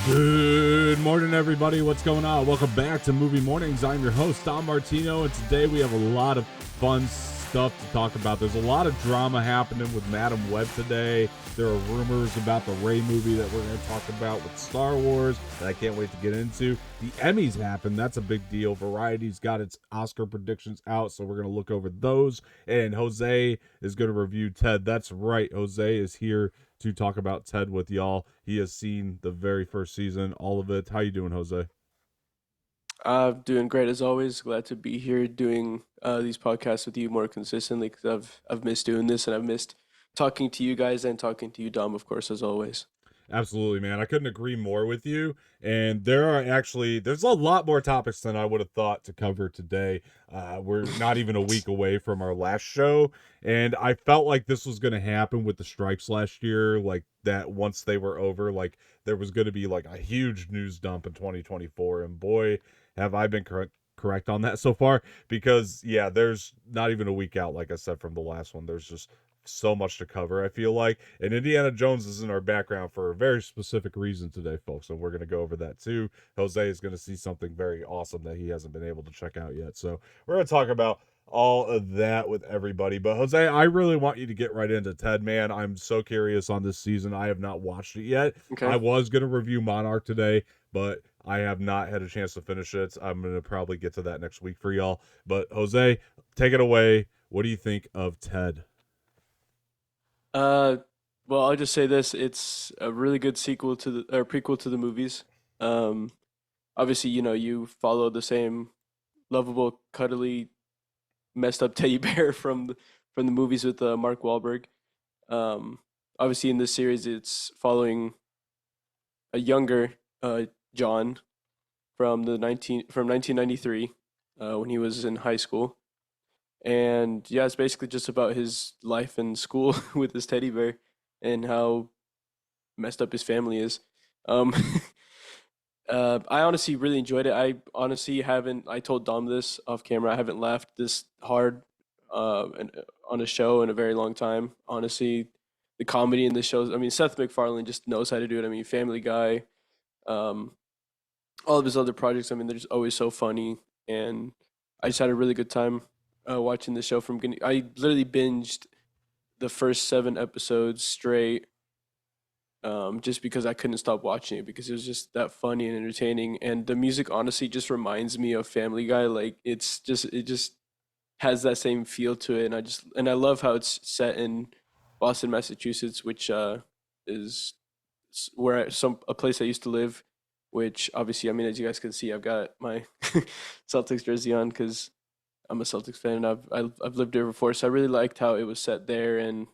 Good morning, everybody. What's going on? Welcome back to Movie Mornings. I'm your host, Don Martino, and today we have a lot of fun stuff to talk about. There's a lot of drama happening with Madam Web today. There are rumors about the Rey movie that we're going to talk about with Star Wars that I can't wait to get into. The Emmys happened. That's a big deal. Variety's got its Oscar predictions out, so we're going to look over those. And Jose is going to review Ted. That's right. Jose is here to talk about Ted with y'all. He has seen the very first season, all of it. How you doing, Jose? Doing great as always. Glad to be here doing these podcasts with you more consistently because I've missed doing this and I've missed talking to you guys and talking to you, Dom, of course, as always. Absolutely, man. I couldn't agree more with you. And there's a lot more topics than I would have thought to cover today. We're not even a week away from our last show. And I felt like this was going to happen with the strikes last year. Like that once they were over, like there was going to be like a huge news dump in 2024. And boy, have I been correct on that so far, because yeah, there's not even a week out, like I said, from the last one. There's just so much to cover, I feel like. And Indiana Jones is in our background for a very specific reason today, folks. And we're going to go over that too. Jose is going to see something very awesome that he hasn't been able to check out yet. So we're going to talk about all of that with everybody. But Jose, I really want you to get right into Ted, man. I'm so curious on this season. I have not watched it yet. Okay. I was going to review Monarch today, but I have not had a chance to finish it. I'm going to probably get to that next week for y'all. But Jose, take it away. What do you think of Ted? Uh, well, I'll just say this: it's a really good sequel to the or prequel to the movies. Um, Obviously, you follow the same lovable, cuddly, messed up teddy bear from the movies with Mark Wahlberg. Um, Obviously, in this series, it's following a younger John from 1993 when he was in high school. And yeah, it's basically just about his life in school with his teddy bear and how messed up his family is. Um, I honestly really enjoyed it. I honestly haven't. I told Dom this off camera. I haven't laughed this hard on a show in a very long time. Honestly, the comedy in the shows. I mean, Seth MacFarlane just knows how to do it. I mean, Family Guy, um, all of his other projects. I mean, they're just always so funny, and I just had a really good time watching the show from beginning. I literally binged the first 7 episodes straight, just because I couldn't stop watching it because it was just that funny and entertaining. And the music honestly just reminds me of Family Guy. Like it just has that same feel to it, and I love how it's set in Boston, Massachusetts, which is where some a place I used to live. Which obviously, I mean, as you guys can see, I've got my Celtics jersey on because I'm a Celtics fan, and I've lived there before. So I really liked how it was set there, and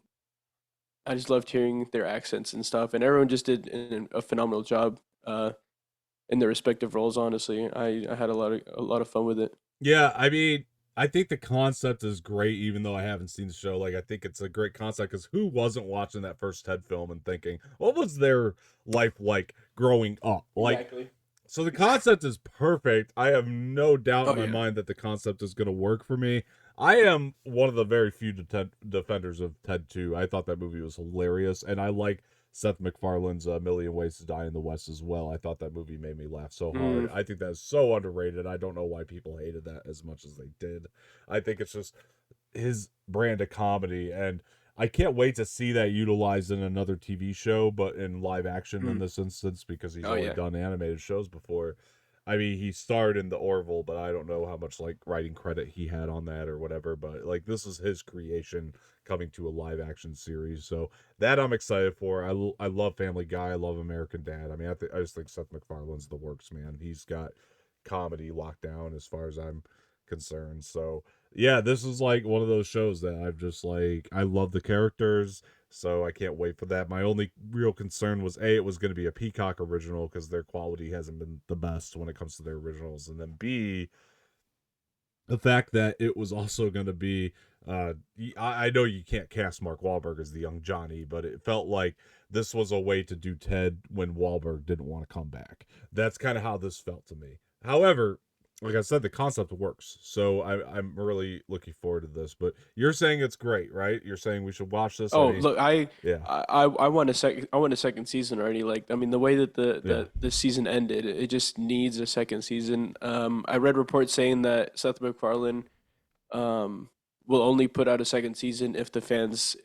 I just loved hearing their accents and stuff. And everyone just did a phenomenal job in their respective roles. Honestly, I had a lot of fun with it. Yeah, I mean, I think the concept is great, even though I haven't seen the show. Like, I think it's a great concept because who wasn't watching that first Ted film and thinking, what was their life like growing up? Like, Exactly. so the concept is perfect. I have no doubt in Oh my yeah. mind that the concept is going to work for me. I am one of the very few defenders of Ted 2. I thought that movie was hilarious, and I like Seth MacFarlane's A Million Ways to Die in the West as well. I thought that movie made me laugh so hard. Mm. I think that is so underrated. I don't know why people hated that as much as they did. I think it's just his brand of comedy, and I can't wait to see that utilized in another TV show, but in live action in Mm. this instance because he's Oh only yeah. done animated shows before. I mean, he starred in the Orville, but I don't know how much like writing credit he had on that or whatever. But like, this is his creation coming to a live action series, so that I'm excited for. I love Family Guy. I love American Dad. I mean, I just think Seth MacFarlane's the works, man. He's got comedy locked down as far as I'm concerned. So yeah, this is like one of those shows that I've just like I love the characters, so I can't wait for that. My only real concern was A, it was going to be a Peacock original because their quality hasn't been the best when it comes to their originals, and then B, the fact that it was also going to be I know you can't cast Mark Wahlberg as the young Johnny, but it felt like this was a way to do Ted when Wahlberg didn't want to come back. That's kind of how this felt to me. However, like I said, the concept works. So I'm really looking forward to this. But you're saying it's great, right? You're saying we should watch this. I Oh, mean, look, I yeah, I I want a second I want a second season already. Like, I mean, the way that yeah, the season ended, it just needs a second season. I read reports saying that Seth MacFarlane um will only put out a second season if the fans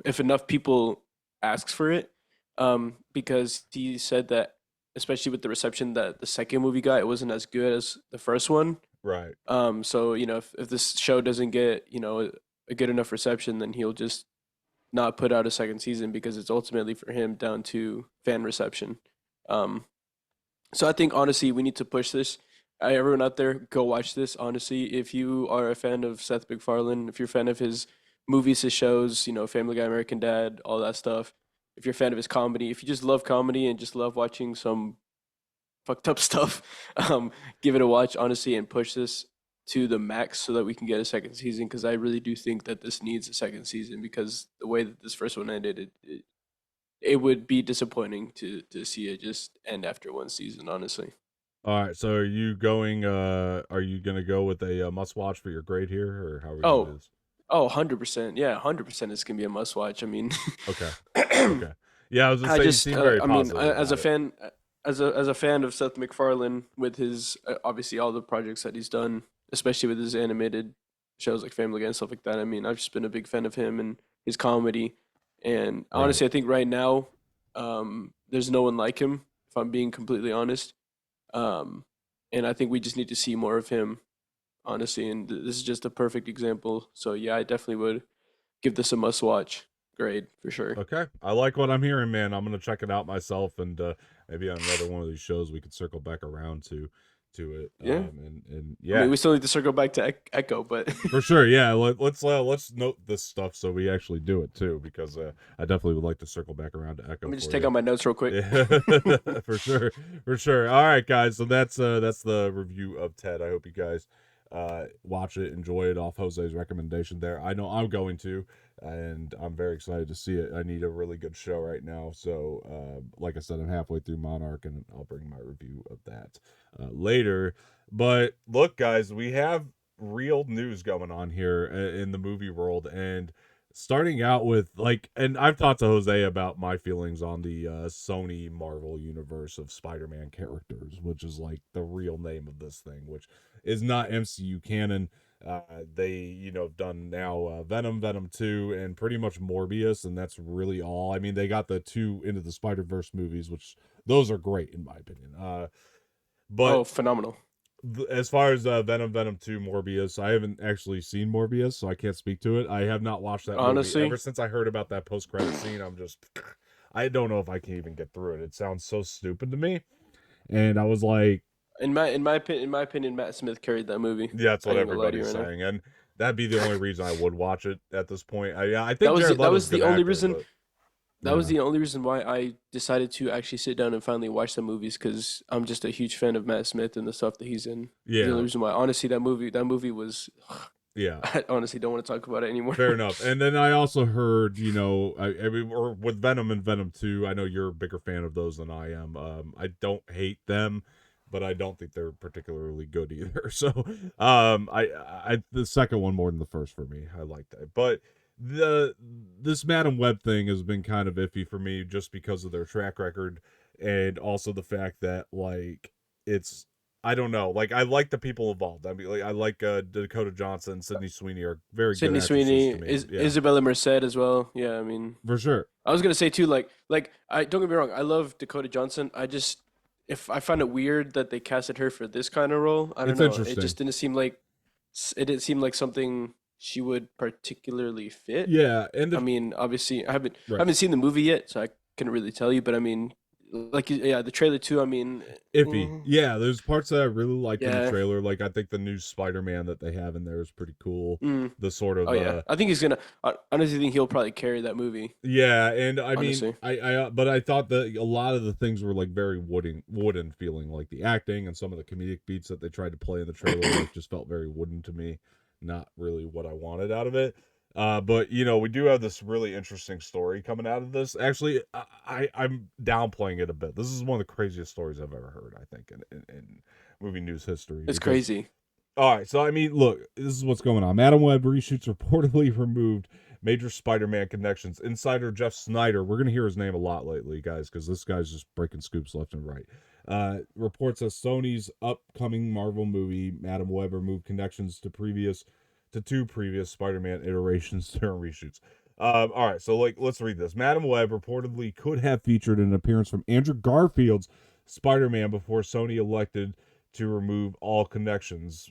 if enough people asks for it. Because he said that especially with the reception that the second movie got, it wasn't as good as the first one. right. So, if this show doesn't get, a good enough reception, then he'll just not put out a second season because it's ultimately for him down to fan reception. Um, so I think honestly we need to push this. Everyone out there, go watch this. Honestly, if you are a fan of Seth MacFarlane, if you're a fan of his movies, his shows, Family Guy, American Dad, all that stuff. If you're a fan of his comedy, if you just love comedy and just love watching some fucked up stuff, give it a watch, honestly, and push this to the max so that we can get a second season. Because I really do think that this needs a second season because the way that this first one ended, it would be disappointing to see it just end after one season, honestly. All right. So are you gonna go with a must watch for your grade here, or how are we gonna do Oh, this? oh, 100%. Yeah, 100% it's gonna be a must watch. I mean, Okay. Okay. Yeah, I was gonna say you seem very I mean, positive as a about it. fan, as a fan of Seth MacFarlane with his obviously all the projects that he's done, especially with his animated shows like Family Guy and stuff like that. I mean, I've just been a big fan of him and his comedy. And Right. honestly, I think right now, there's no one like him. If I'm being completely honest, um, and I think we just need to see more of him, honestly. And this is just a perfect example. So yeah, I definitely would give this a must watch grade for sure. Okay. I like what I'm hearing, man. I'm gonna check it out myself, and maybe on another one of these shows we could circle back around to it. Yeah. And I mean, yeah, we still need to circle back to Echo, but for sure. Yeah. Let's note this stuff so we actually do it too, because I definitely would like to circle back around to let Echo me just for take you. out my notes real quick. Yeah, for sure, for sure. All right, guys. So that's the review of Ted. I hope you guys watch it, enjoy it off Jose's recommendation there. I know I'm going to, and I'm very excited to see it. I need a really good show right now. So, like I said, I'm halfway through Monarch, and I'll bring my review of that later. But look, guys, we have real news going on here in the movie world, and starting out with like, and I've talked to Jose about my feelings on the Sony Marvel universe of Spider-Man characters, which is like the real name of this thing, which is not MCU canon. They, done now Venom, Venom 2, and pretty much Morbius, and that's really all. I mean, they got the two Into the Spider-Verse movies, which those are great in my opinion. But Oh, phenomenal. as far as Venom, Venom 2, Morbius, I haven't actually seen Morbius, so I can't speak to it. I have not watched that movie. Ever Honestly, since I heard about that post-credit scene, I'm just, I don't know if I can even get through it. It sounds so stupid to me. And I was like, in my opinion, Matt Smith carried that movie. yeah, that's I what ain't gonna lie to you everybody's right now. saying. And that'd be the only reason I would watch it at this point. I That think was Jared that Leto's was a the good only actor, reason. but That was yeah. the only reason why I decided to actually sit down and finally watch the movies because I'm just a huge fan of Matt Smith and the stuff that he's in. The only Yeah. reason why, honestly, that movie was. Yeah. I honestly don't want to talk about it anymore. Fair enough. And then I also heard, I mean, or with Venom and Venom 2, I know you're a bigger fan of those than I am. I don't hate them, but I don't think they're particularly good either. So, the second one more than the first for me. I like that. But this Madam Web thing has been kind of iffy for me just because of their track record, and also the fact that like it's I don't know. Like I like the people involved. I mean, like I like Dakota Johnson, Sydney Sweeney are very good Sydney actresses Sweeney, to me. Yeah, Isabella Merced as well. Yeah, I mean, for sure. I was gonna say too, like I don't get me wrong, I love Dakota Johnson. I just if I find it weird that they casted her for this kind of role. I don't It's know. It interesting. just didn't seem like it didn't seem like something she would particularly fit. Yeah, and I the mean, obviously, I right. haven't seen the movie yet, so I couldn't really tell you. But I mean, yeah, the trailer too. I mean, Iffy. mm, Yeah, there's parts that I really liked in the yeah, trailer. Like I think the new Spider-Man that they have in there is pretty cool. mm, The sort oh of yeah, I think he's gonna. I honestly think he'll probably carry that movie. yeah, and I mean, Honestly, but I thought that a lot of the things were like very wooden feeling, like the acting and some of the comedic beats that they tried to play in the trailer, like just felt very wooden to me. Not really what I wanted out of it. But we do have this really interesting story coming out of this. Actually, I'm downplaying it a bit. This is one of the craziest stories I've ever heard. I think in movie news history. It's because crazy. All right, so I mean, look, this is what's going on. Madam Web reshoots reportedly removed major Spider-Man connections. Insider Jeff Snyder, we're gonna hear his name a lot lately, guys, because this guy's just breaking scoops left and right. Reports that Sony's upcoming Marvel movie, Madam Web, removed connections to two previous Spider-Man iterations during reshoots. All right, so let's read this. Madam Web reportedly could have featured an appearance from Andrew Garfield's Spider-Man before Sony elected to remove all connections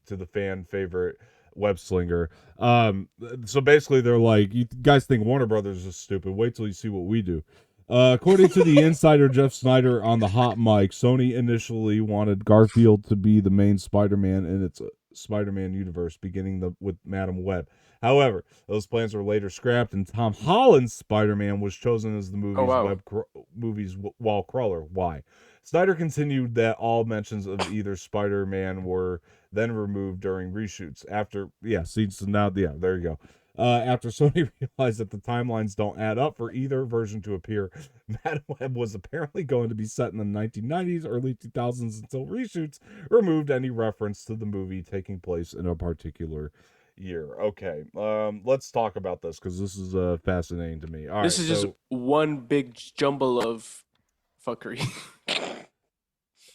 to the fan favorite web slinger. So basically they're like, you guys think Warner Brothers is stupid, wait till you see what we do. According to the insider Jeff Snyder on the hot mic, Sony initially wanted Garfield to be the main Spider-Man in its Spider-Man universe, beginning with Madam Web. However, those plans were later scrapped, and Tom Holland's Spider-Man was chosen as the Oh movie's wow. movie's wall crawler. Why? Snyder continued that all mentions of either Spider-Man were then removed during reshoots. There you go. After Sony realized that the timelines don't add up for either version to appear, Madam Web was apparently going to be set in the 1990s, early 2000s until reshoots removed any reference to the movie taking place in a particular year. Okay, let's talk about this because this is fascinating to me. All This right, is just so one big jumble of fuckery.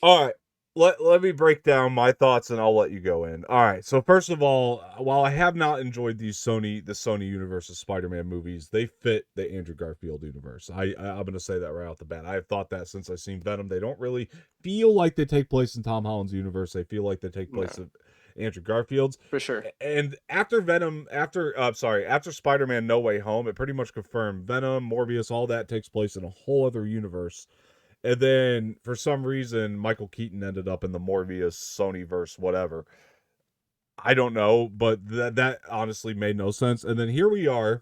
all right, let me break down my thoughts and I'll let you go in. All right, so first of all, while I have not enjoyed the Sony universe of Spider-Man movies, they fit the Andrew Garfield universe. I'm gonna say that right off the bat. I have thought that since I've seen Venom. They don't really feel like they take place in Tom Holland's universe. They feel like they take No, place in Andrew Garfield's. for sure. And after after Spider-Man No Way Home, it pretty much confirmed Venom, Morbius, all that takes place in a whole other universe. And then for some reason, Michael Keaton ended up in the Morbius Sonyverse, whatever. I don't know, but that honestly made no sense. And then here we are,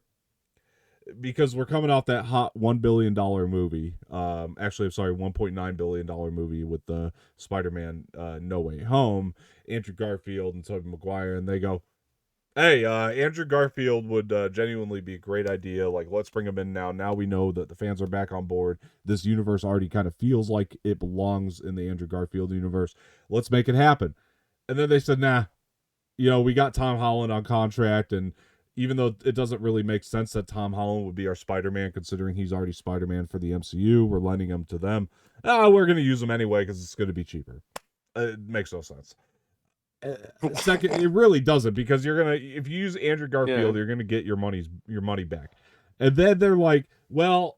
because we're coming off that hot $1 billion movie. Actually, I'm sorry, $1.9 billion movie with the Spider-Man No Way Home, Andrew Garfield and Tobey Maguire, and they go, hey, Andrew Garfield would genuinely be a great idea. Like, let's bring him in now. Now we know that the fans are back on board. This universe already kind of feels like it belongs in the Andrew Garfield universe. Let's make it happen. And then they said, nah, we got Tom Holland on contract. And even though it doesn't really make sense that Tom Holland would be our Spider-Man, considering he's already Spider-Man for the MCU, we're lending him to them. We're going to use him anyway because it's going to be cheaper. It makes no sense. Second, it really doesn't, because if you use Andrew Garfield, Yeah. you're gonna get your money back. And then they're like, well,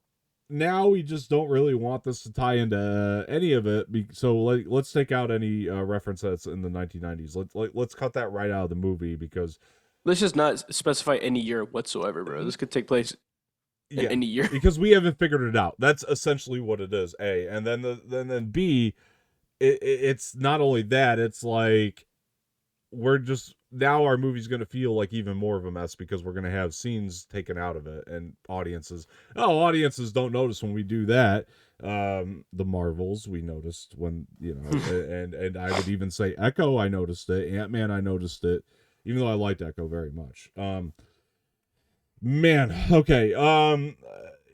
now we just don't really want this to tie into any of it, so let's take out any reference that's in the 1990s. Let's cut that right out of the movie, because Let's just not specify any year whatsoever, bro. This could take place in yeah, any year. because we haven't figured it out. That's essentially what it is. A, and then B, it's not only that, it's like, we're just, now our movie's going to feel like even more of a mess, because we're going to have scenes taken out of it, and audiences don't notice when we do that. The Marvels, we noticed when, and I would even say Echo, I noticed it. Ant-Man, I noticed it, even though I liked Echo very much. Man, okay.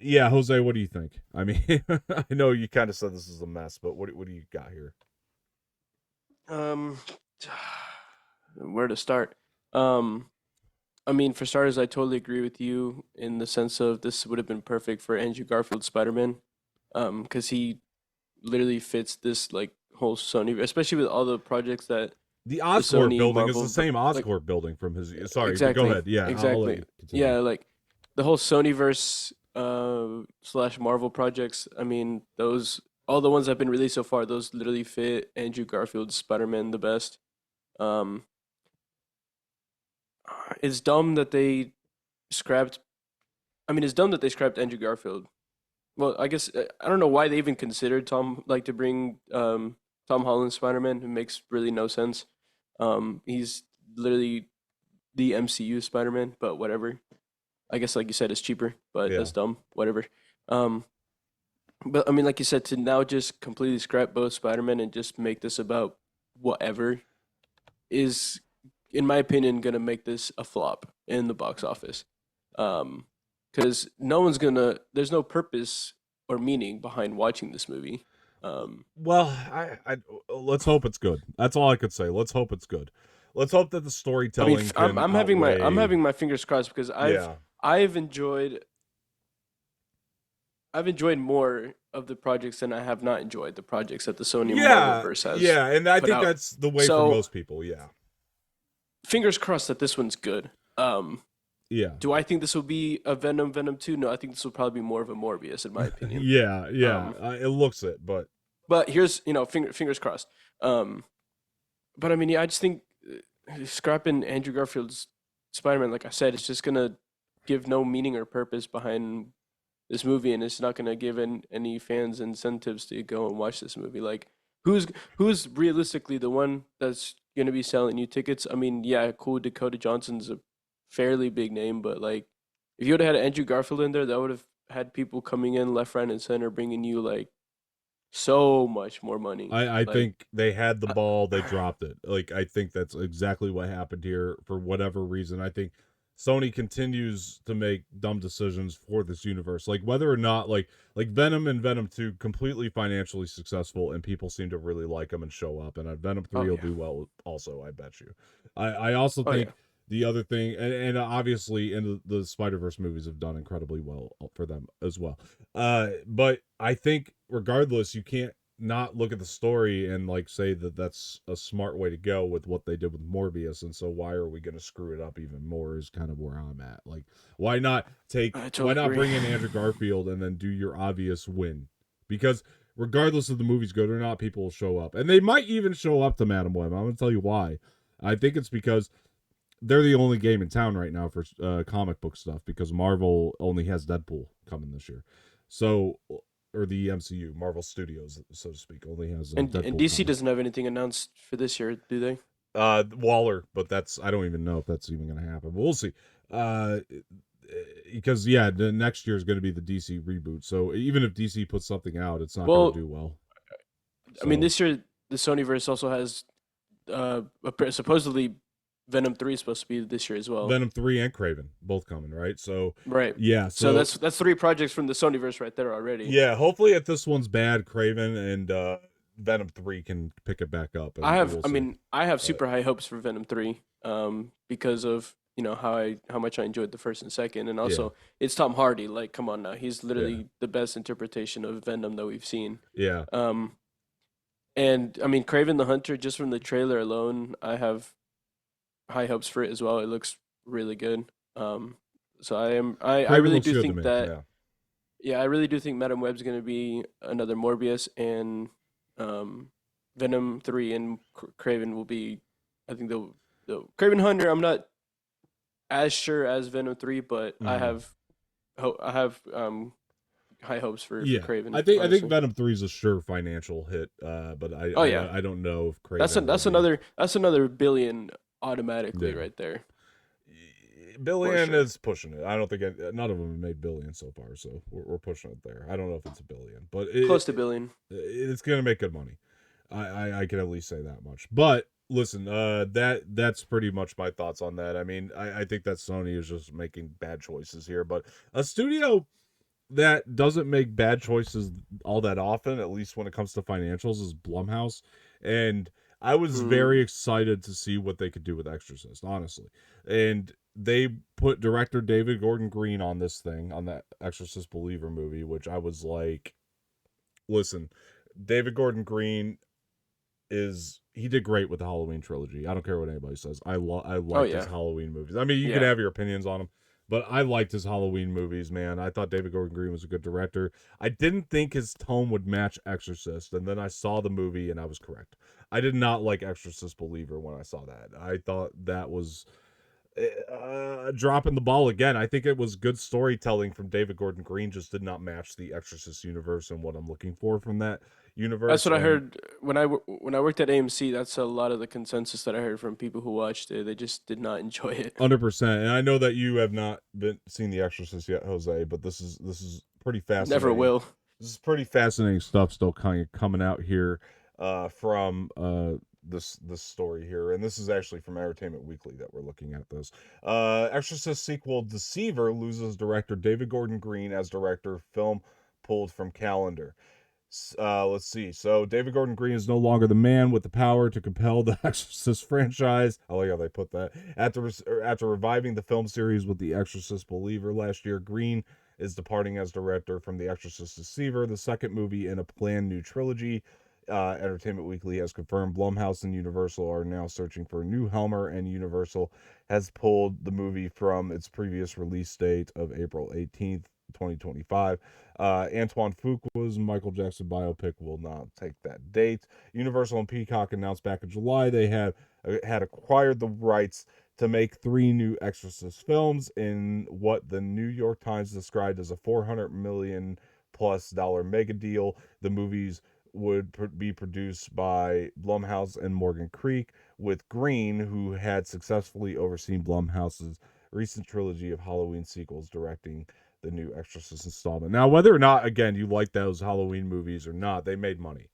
Yeah, Jose, what do you think? I mean, I know you kind of said this is a mess, but what do you got here? Um, where to start? Um, I mean, for starters, I totally agree with you in the sense of this would have been perfect for Andrew Garfield's Spider-Man, because he literally fits this like whole Sony, especially with all the projects that The the Oscorp Sony building is the Marvel, same like Oscorp building from his. Sorry, but go exactly, ahead. Yeah, I'll let exactly, you continue. yeah, like the whole Sonyverse slash Marvel projects. I mean, those all the ones that have been released so far, those literally fit Andrew Garfield's Spider-Man the best. Um, it's dumb that they scrapped. I mean, it's dumb that they scrapped Andrew Garfield. Well, I guess I don't know why they even considered to bring Tom Holland's Spider-Man. It makes really no sense. He's literally the MCU Spider-Man, but whatever. I guess like you said, it's cheaper, but Yeah, that's dumb. Whatever. Um, but I mean, like you said, to now just completely scrap both Spider-Man and just make this about whatever is, in my opinion, gonna make this a flop in the box office. Um, because no one's gonna. There's no purpose or meaning behind watching this movie. Well, I let's hope it's good. That's all I could say. Let's hope it's good. Let's hope that the I mean, storytelling can I'm outweigh. having my fingers crossed because Yeah, I've enjoyed more of the projects than I have not enjoyed the projects that the Sony Marvel yeah, verse has yeah, and I put think out. that's the way for So most people. Yeah, fingers crossed that this one's good. yeah, Do I think this will be a Venom 2? No, I think this will probably be more of a Morbius in my opinion. yeah, yeah. Um, It looks it, but but here's fingers crossed. Um, but I mean, yeah, I just think scrapping Andrew Garfield's Spider-Man, like I said, it's just gonna give no meaning or purpose behind this movie, and it's not gonna give any fans incentives to go and watch this movie. Like, who's who's realistically the one that's gonna be selling you tickets? I mean, yeah, cool. Dakota Johnson's a fairly big name, but like, if you would have had Andrew Garfield in there, that would have had people coming in left, right, and center, bringing you like so much more money. I Like, think they had the I, ball, they dropped it. Like I think that's exactly what happened here for whatever reason. I think Sony continues to make dumb decisions for this universe. Like whether or not like Venom and Venom 2 completely financially successful and people seem to really like them and show up and Venom oh 3 will yeah, do well also, I bet you. I also oh yeah. think the other thing and obviously and the Spider-Verse movies have done incredibly well for them as well. But I think regardless you can't not look at the story and like say that that's a smart way to go with what they did with Morbius, and so why are we going to screw it up even more is kind of where I'm at. Like I why totally not agree. bring in Andrew Garfield and then do your obvious win? Because regardless of the movie's good or not, people will show up. And they might even show up to Madam Web. I'm going to tell you why. I think it's because they're the only game in town right now for comic book stuff because Marvel only has Deadpool coming this year. So, or the MCU, Marvel Studios, so to speak, only has And Deadpool DC coming. doesn't have anything announced for this year, do they? Waller, but that's I don't even know if that's even going to happen. But we'll see. Uh, because yeah, the next year is going to be the DC reboot. So even if DC puts something out, it's not going to Well, do well. I mean, So this year the Sonyverse also has supposedly Venom 3 is supposed to be this year as well, Venom 3 and Craven both coming, right? So right? yeah, So so that's three projects from the Sonyverse right there already. yeah, hopefully if this one's bad, Craven and Venom 3 can pick it back up and we'll I see. mean, I have But super high hopes for Venom 3, because of how much I enjoyed the first and second, and yeah, also it's Tom Hardy. Like, come on now, he's yeah, literally the best interpretation of Venom that we've seen. yeah. Um, and I mean, Craven the Hunter, just from the trailer alone, I have high hopes for it as well. It looks really good. Um, so I Craven really looks do good to think me. that Yeah. yeah, I really do think Madam Web's gonna be another Morbius, and um, Venom 3 and Craven will be. I think the Craven Hunter. I'm not as sure as Venom 3, but Mhm. I have high hopes for Yeah. Craven. I think Honestly. Venom 3 is a sure financial hit, but Oh yeah, I don't know if Craven will be. that's another billion automatically Yeah. right there for Billion sure. is pushing it. I don't think none of them have made billion so far, so we're pushing it there. I don't know if it's a billion, but Close to billion. it's going to make good money. I can at least say that much. But listen, that's pretty much my thoughts on that. I mean, I think that Sony is just making bad choices here, but a studio that doesn't make bad choices all that often, at least when it comes to financials, is Blumhouse. And I was Mm. very excited to see what they could do with Exorcist, honestly. And they put director David Gordon Green on this thing, on that Exorcist Believer movie, which I was like, listen, David Gordon Green is he did great with the Halloween trilogy. I don't care what anybody says. I Oh liked his yeah, Halloween movies. I mean, you can yeah. have your opinions on him, but I liked his Halloween movies, man. I thought David Gordon Green was a good director. I didn't think his tone would match Exorcist, and then I saw the movie and I was correct. I did not like Exorcist Believer when I saw that. I thought that was dropping the ball again. I think it was good storytelling from David Gordon Green, just did not match the Exorcist universe and what I'm looking for from that That's universe. what I And heard when I worked at AMC. That's a lot of the consensus that I heard from people who watched it. They just did not enjoy it. 100%. And I know that you have not been seen The Exorcist yet, Jose, but this is pretty Never fascinating. will. This is pretty fascinating stuff still kind of coming out here from this story here, and this is actually from Entertainment Weekly that we're looking at this. Exorcist sequel Deceiver loses director David Gordon Green as director. Film pulled from calendar. Let's see. So David Gordon Green is no longer the man with the power to compel the Exorcist franchise. I like how they put that. After reviving the film series with The Exorcist Believer last year, Green is departing as director from The Exorcist Deceiver, the second movie in a planned new trilogy. Entertainment Weekly has confirmed Blumhouse and Universal are now searching for a new Helmer, and Universal has pulled the movie from its previous release date of April 18th, 2025. Antoine Fuqua's Michael Jackson biopic will not take that date. Universal and Peacock announced back in July they had acquired the rights to make 3 new Exorcist films in what the New York Times described as a $400 million+ mega deal. The movies would be produced by Blumhouse and Morgan Creek, with Green, who had successfully overseen Blumhouse's recent trilogy of Halloween sequels, directing the new Exorcist installment. Now, whether or not, again, you like those Halloween movies or not, they made money.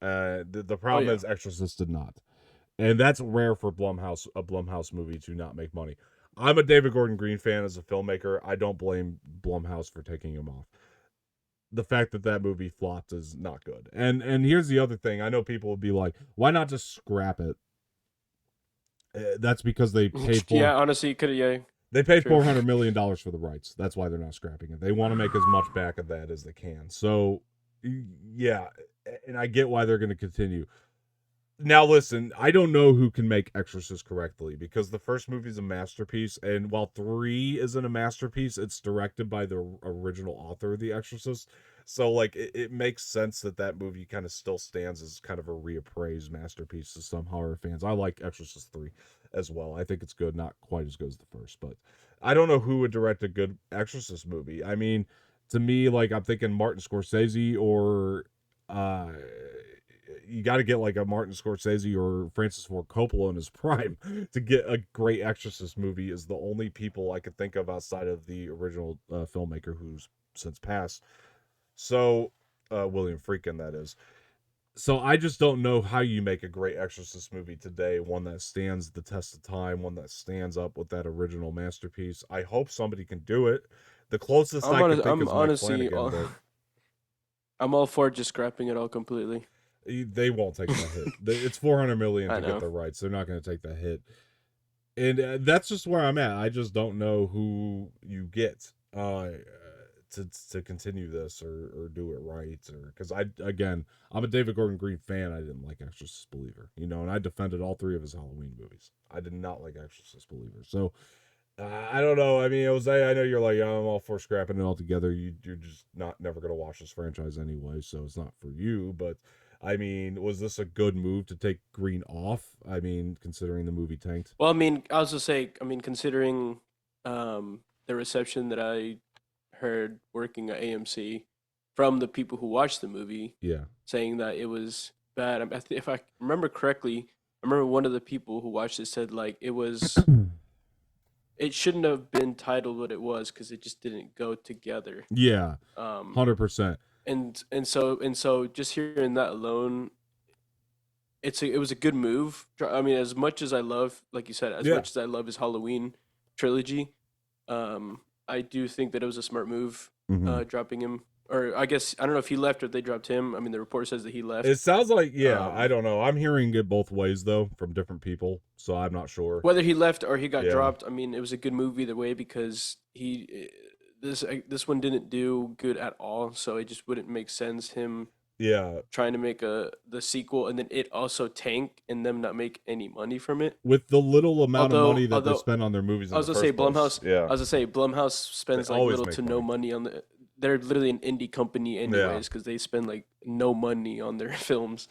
The Oh problem yeah. is Exorcist did not, and that's rare for a Blumhouse movie to not make money. I'm a David Gordon Green fan as a filmmaker. I don't blame Blumhouse for taking him off. The fact that that movie flopped is not good. And here's the other thing. I know people would be like, why not just scrap it? That's because Yeah, honestly, could have. Yeah, they paid true. $400 million for the rights. That's why they're not scrapping it. They want to make as much back of that as they can. So, yeah, and I get why they're going to continue. Now, listen, I don't know who can make Exorcist correctly, because the first movie is a masterpiece, and while 3 isn't a masterpiece, it's directed by the original author of The Exorcist. So, like, it makes sense that that movie kind of still stands as kind of a reappraised masterpiece to some horror fans. I like Exorcist 3 as well. I think it's good, not quite as good as the first, but I don't know who would direct a good Exorcist movie. I mean, to me, like, I'm thinking Martin Scorsese, or uh you got to get like a Martin Scorsese or Francis Ford Coppola in his prime to get a great Exorcist movie. Is the only people I could think of outside of the original filmmaker who's since passed. So, William Friedkin, that is. So I just don't know how you make a great Exorcist movie today, one that stands the test of time, one that stands up with that original masterpiece. I hope somebody can do it. The closest I can think I'm is Mike honestly, Flanagan, but I'm all for just scrapping it all completely. they won't take that hit. It's 400 million I to get know. the rights. They're not going to take that hit. And that's just where I'm at. I just don't know who you get to continue this, or do it right, or because I'm a David Gordon Green fan. I didn't like Exorcist Believer, and I defended all 3 of his Halloween movies. I did not like Exorcist Believer. So I don't know. I mean, Jose, I know you're like, I'm all for scrapping it all together. You're just never gonna watch this franchise anyway, so it's not for you. But I mean, was this a good move to take Green off? I mean, considering the movie tanked. Well, I mean, I was just say, I mean, considering the reception that I heard working at AMC from the people who watched the movie, Yeah. saying that it was bad. If I remember correctly, I remember one of the people who watched it said like it shouldn't have been titled what it was because it just didn't go together. Yeah. Um, 100%. and so just hearing that alone, it was a good move. I mean, as much as I love, like you said, as Yeah. much as I love his Halloween trilogy, I do think that it was a smart move, Hmm. dropping him. Or I guess I don't know if he left or if they dropped him. I mean, the report says that he It left. sounds like, yeah, I Um, don't know. I'm hearing it both ways though from different people, so I'm not sure. Whether he left or he got Yeah. dropped, I mean, it was a good move either way because this one didn't do good at all. So it just wouldn't make sense him Yeah. trying to make the sequel and then it also tank and them not make any money from it. With the little amount of money that they Although spend on their movies I in was the gonna say first place. Blumhouse. Yeah. I was gonna say Blumhouse They spends like always little make to no money. money on the. They're literally an indie company, Yeah. anyways, because they spend like no money on their films,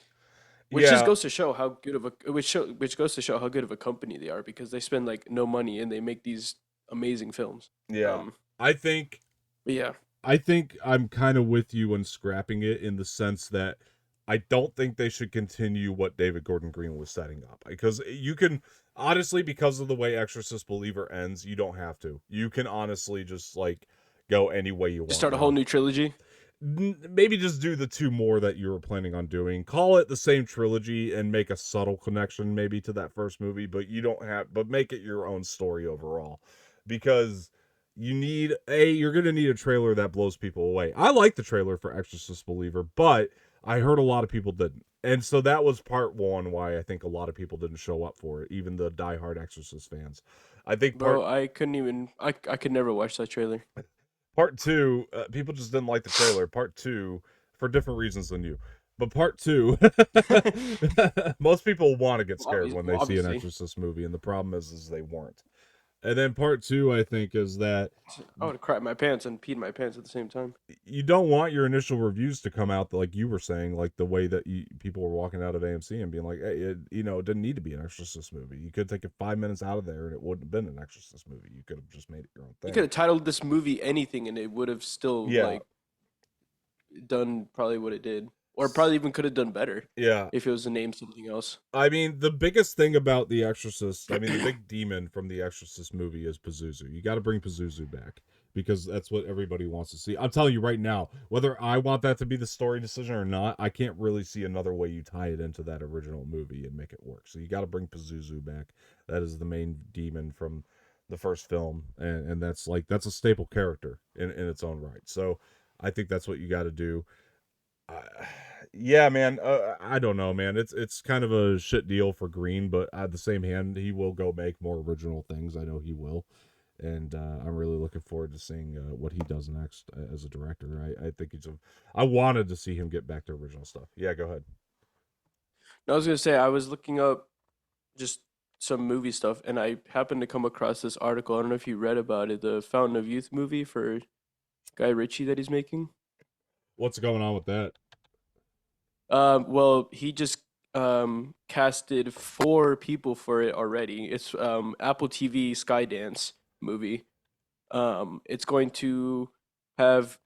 which just Yeah. goes to show how good of a which goes to show how good of a company they are because they spend like no money and they make these amazing films. Yeah. Um, I think but yeah, I think I'm kind of with you on scrapping it, in the sense that I don't think they should continue what David Gordon Green was setting up, because you can honestly, because of the way Exorcist Believer ends, you don't have to. You can honestly just like go any way you just want start a whole now. new trilogy. Maybe just do the 2 more that you were planning on doing. Call it the same trilogy and make a subtle connection maybe to that first movie, but you don't have but make it your own story overall. Because you're going to need a trailer that blows people away. I like the trailer for Exorcist Believer, but I heard a lot of people didn't. And so that was part one why I think a lot of people didn't show up for it, even the diehard Exorcist fans. I think Bro, I couldn't even. I could never watch that trailer. part two, people just didn't like the trailer. Part two, for different reasons than you. But part two, most people want to get scared when they see an Obviously. Exorcist movie, and the problem is they weren't. And then part two, I think, is that I would have cried my pants and peed my pants at the same time. you don't want your initial reviews to come out like you were saying, like the way that people were walking out of AMC and being like, hey, it didn't need to be an Exorcist movie. You could take it 5 minutes out of there and it wouldn't have been an Exorcist movie. You could have just made it your own thing. You could have titled this movie anything, and it would have still like done probably what it did, or probably even could have done better. Yeah, if it was named something else. I mean, the biggest thing about The Exorcist, I mean, the big demon from The Exorcist movie is Pazuzu. You got to bring Pazuzu back because that's what everybody wants to see. I'm telling you right now, whether I want that to be the story decision or not, I can't really see another way you tie it into that original movie and make it work. So you got to bring Pazuzu back. That is the main demon from the first film, and that's a staple character in its own right. So I think that's what you got to do. Yeah, man. I don't know, man. It's kind of a shit deal for Green, but at the same hand, he will go make more original things. I know he will, and I'm really looking forward to seeing what he does next as a director. I think I wanted to see him get back to original stuff. Yeah, go ahead. No, I was gonna say I was looking up just some movie stuff, and I happened to come across this article. I don't know if you read about it, the Fountain of Youth movie for Guy Ritchie that he's making. What's going on with that? Well, he just casted 4 people for it already. It's Apple TV Skydance movie. It's going to have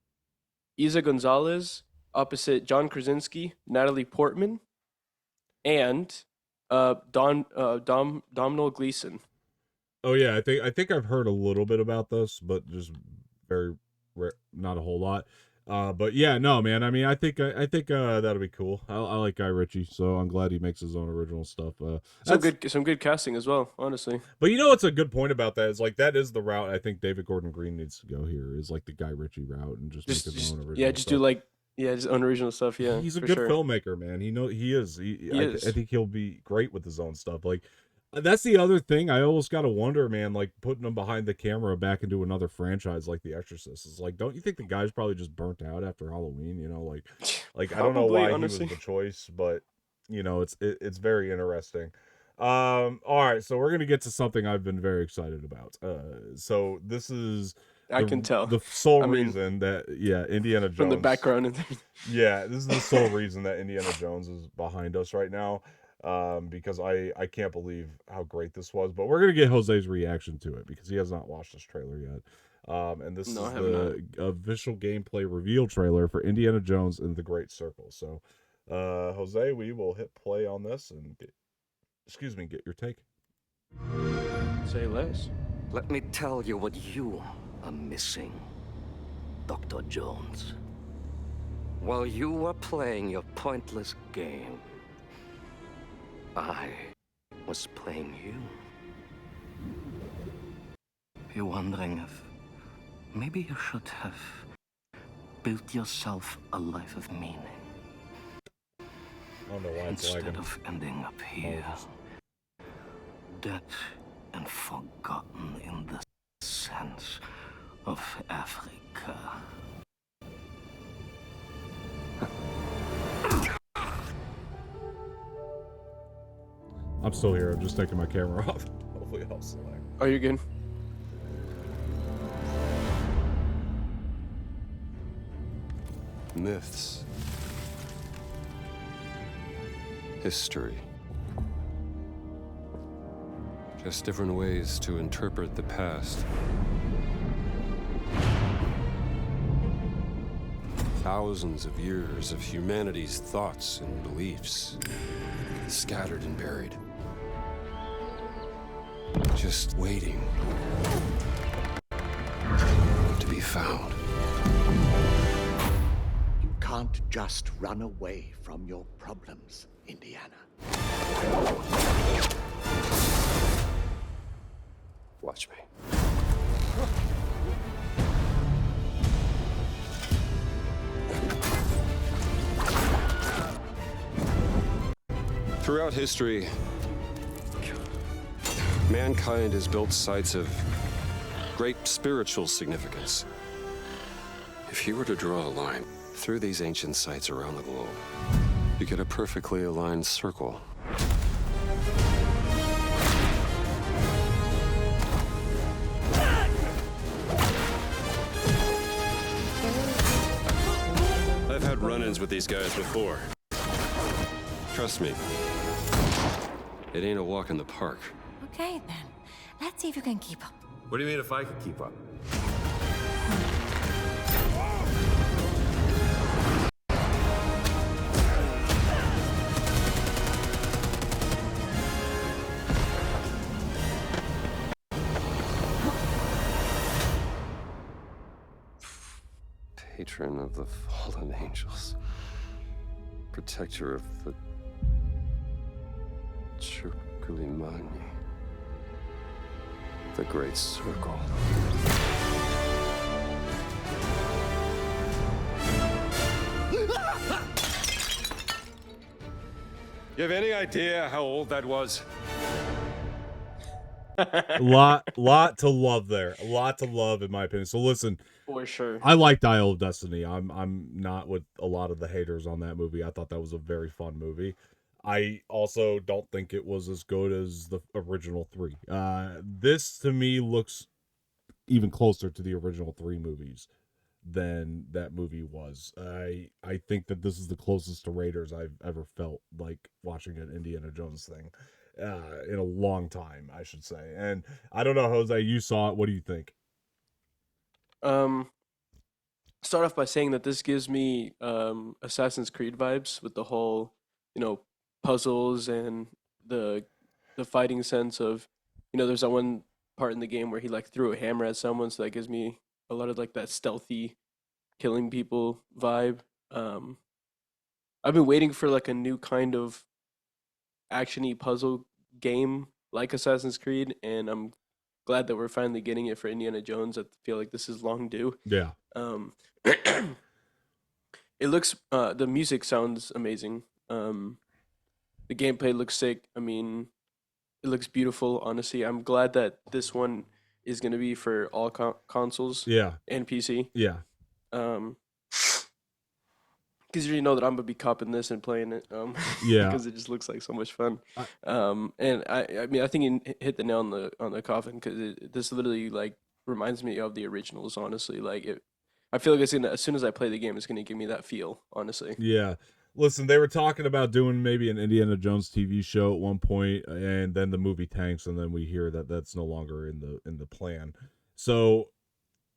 Isa Gonzalez opposite John Krasinski, Natalie Portman, and Domhnall Gleeson. Oh yeah, I think I've heard a little bit about this, but just very not a whole lot. But yeah, no, man. I mean, I think that'll be cool. I like Guy Ritchie, so I'm glad he makes his own original stuff. Some good casting as well, honestly. But you know what's a good point about that is like that is the route I think David Gordon Green needs to go here is like the Guy Ritchie route and just make his own original. Yeah, just stuff. do just unoriginal stuff. Yeah, he's a good filmmaker, man. He is. I think he'll be great with his own stuff. Like that's the other thing. I almost gotta wonder, man. Like putting him behind the camera back into another franchise like The Exorcist is like, don't you think the guy's probably just burnt out after Halloween? You know, like I don't know why honestly. He was the choice, but you know, it's very interesting. All right, so we're gonna get to something I've been very excited about. So this is. I can tell the sole reason that Indiana Jones from the background. Yeah, this is the sole reason that Indiana Jones is behind us right now. Because I can't believe how great this was, but we're gonna get Jose's reaction to it because he has not watched this trailer yet. And this is the official gameplay reveal trailer for Indiana Jones and the Great Circle. So, Jose, we will hit play on this and get your take. Say less. Let me tell you what you are missing, Dr. Jones. While you were playing your pointless game, I was playing you. You're wondering if maybe you should have built yourself a life of meaning. I don't know why it's instead of ending up here, dead and forgotten in the sands of Africa. I'm still here. I'm just taking my camera off. Hopefully I'll select. Oh, you're good. Myths. History. Just different ways to interpret the past. Thousands of years of humanity's thoughts and beliefs, scattered and buried. Just waiting to be found. You can't just run away from your problems, Indiana. Watch me. Throughout history, mankind has built sites of great spiritual significance. If you were to draw a line through these ancient sites around the globe, you get a perfectly aligned circle. I've had run-ins with these guys before. Trust me, it ain't a walk in the park. Okay, then. Let's see if you can keep up. What do you mean if I could keep up? Patron of the fallen angels. Protector of the Chirkulimani. The Great Circle. You have any idea how old that was? lot to love there. A lot to love in my opinion. So listen, For sure. I like Dial of Destiny. I'm not with a lot of the haters on that movie. I thought that was a very fun movie. I also don't think it was as good as the original 3. This to me looks even closer to the original 3 movies than that movie was. I think that this is the closest to Raiders I've ever felt like watching an Indiana Jones thing in a long time, I should say. And I don't know, Jose, you saw it. What do you think? Start off by saying that this gives me Assassin's Creed vibes with the whole, puzzles and the fighting sense of, there's that one part in the game where he like threw a hammer at someone, so that gives me a lot of like that stealthy killing people vibe. I've been waiting for like a new kind of action-y puzzle game like Assassin's Creed, and I'm glad that we're finally getting it for Indiana Jones. I feel like this is long due. Yeah. It looks the music sounds amazing. The gameplay looks sick. I mean, it looks beautiful, honestly. I'm glad that this one is going to be for all consoles Yeah. and PC. Yeah. Because you already know that I'm gonna be copping this and playing it. Yeah. Because it just looks like so much fun. And I mean, I think you hit the nail on the coffin, because this literally like reminds me of the originals. Honestly, like I feel like it's gonna, as soon as I play the game, it's gonna give me that feel. Honestly. Yeah. Listen, they were talking about doing maybe an Indiana Jones TV show at one point, and then the movie tanks, and then we hear that that's no longer in the plan. So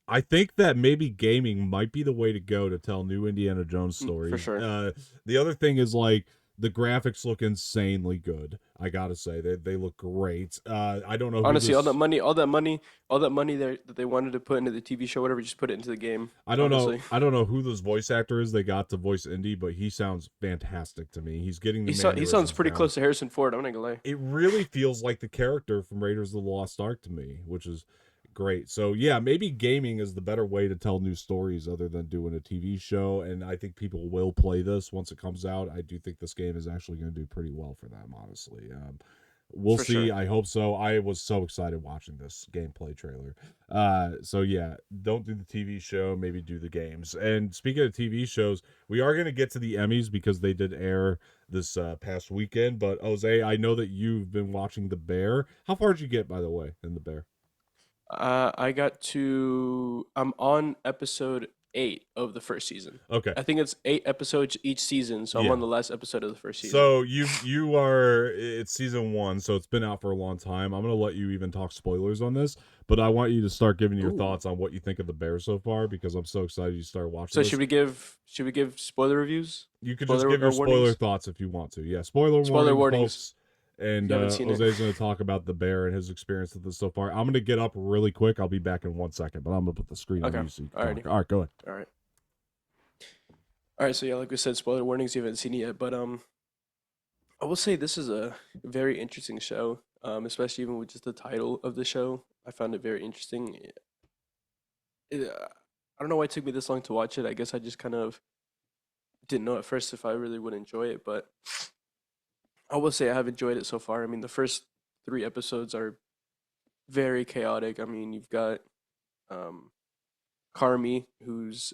I think that maybe gaming might be the way to go to tell new Indiana Jones stories. For sure. The other thing is, like, the graphics look insanely good. I gotta say, they look great. I don't know. Honestly, all that money that they wanted to put into the TV show, whatever, just put it into the game. I don't honestly. know. I don't know who this voice actor is they got to voice Indy, but he sounds fantastic to me. He's getting the He sounds mannerisms pretty down. close to Harrison Ford. I'm not gonna lie. It really feels like the character from Raiders of the Lost Ark to me, which is great. So yeah, maybe gaming is the better way to tell new stories other than doing a TV show, and I think people will play this once it comes out. I do think this game is actually going to do pretty well for them, honestly. We'll For see. sure. I hope so. I was so excited watching this gameplay trailer. So yeah, don't do the TV show, maybe do the games. And speaking of TV shows, we are going to get to the Emmys because they did air this past weekend. But Jose, I know that you've been watching The Bear. How far did you get, by the way, in The Bear? I'm on episode 8 of the first season. Okay. I think it's 8 episodes each season, so I'm Yeah. on the last episode of the first season. So you are, it's season 1, so it's been out for a long time. I'm gonna let you even talk spoilers on this, but I want you to start giving your Ooh. thoughts on what you think of The Bear so far, because I'm so excited you start watching. So this. should we give spoiler reviews? You could just spoiler- give your or spoiler warnings? thoughts if you want to. Yeah, spoiler Spoiler warning, warnings. folks. And You haven't seen it. Jose's going to talk about The Bear and his experience with this so far. I'm going to get up really quick. I'll be back in 1 second, but I'm going to put the screen Okay. on you so you can Alrighty. talk. All right, go ahead. All right, so yeah, like we said, spoiler warnings, you haven't seen it yet, but I will say this is a very interesting show, especially even with just the title of the show. I found it very interesting. I don't know why it took me this long to watch it. I guess I just kind of didn't know at first if I really would enjoy it, but I will say I have enjoyed it so far. I mean, the first 3 episodes are very chaotic. I mean, you've got um, Carmi, whose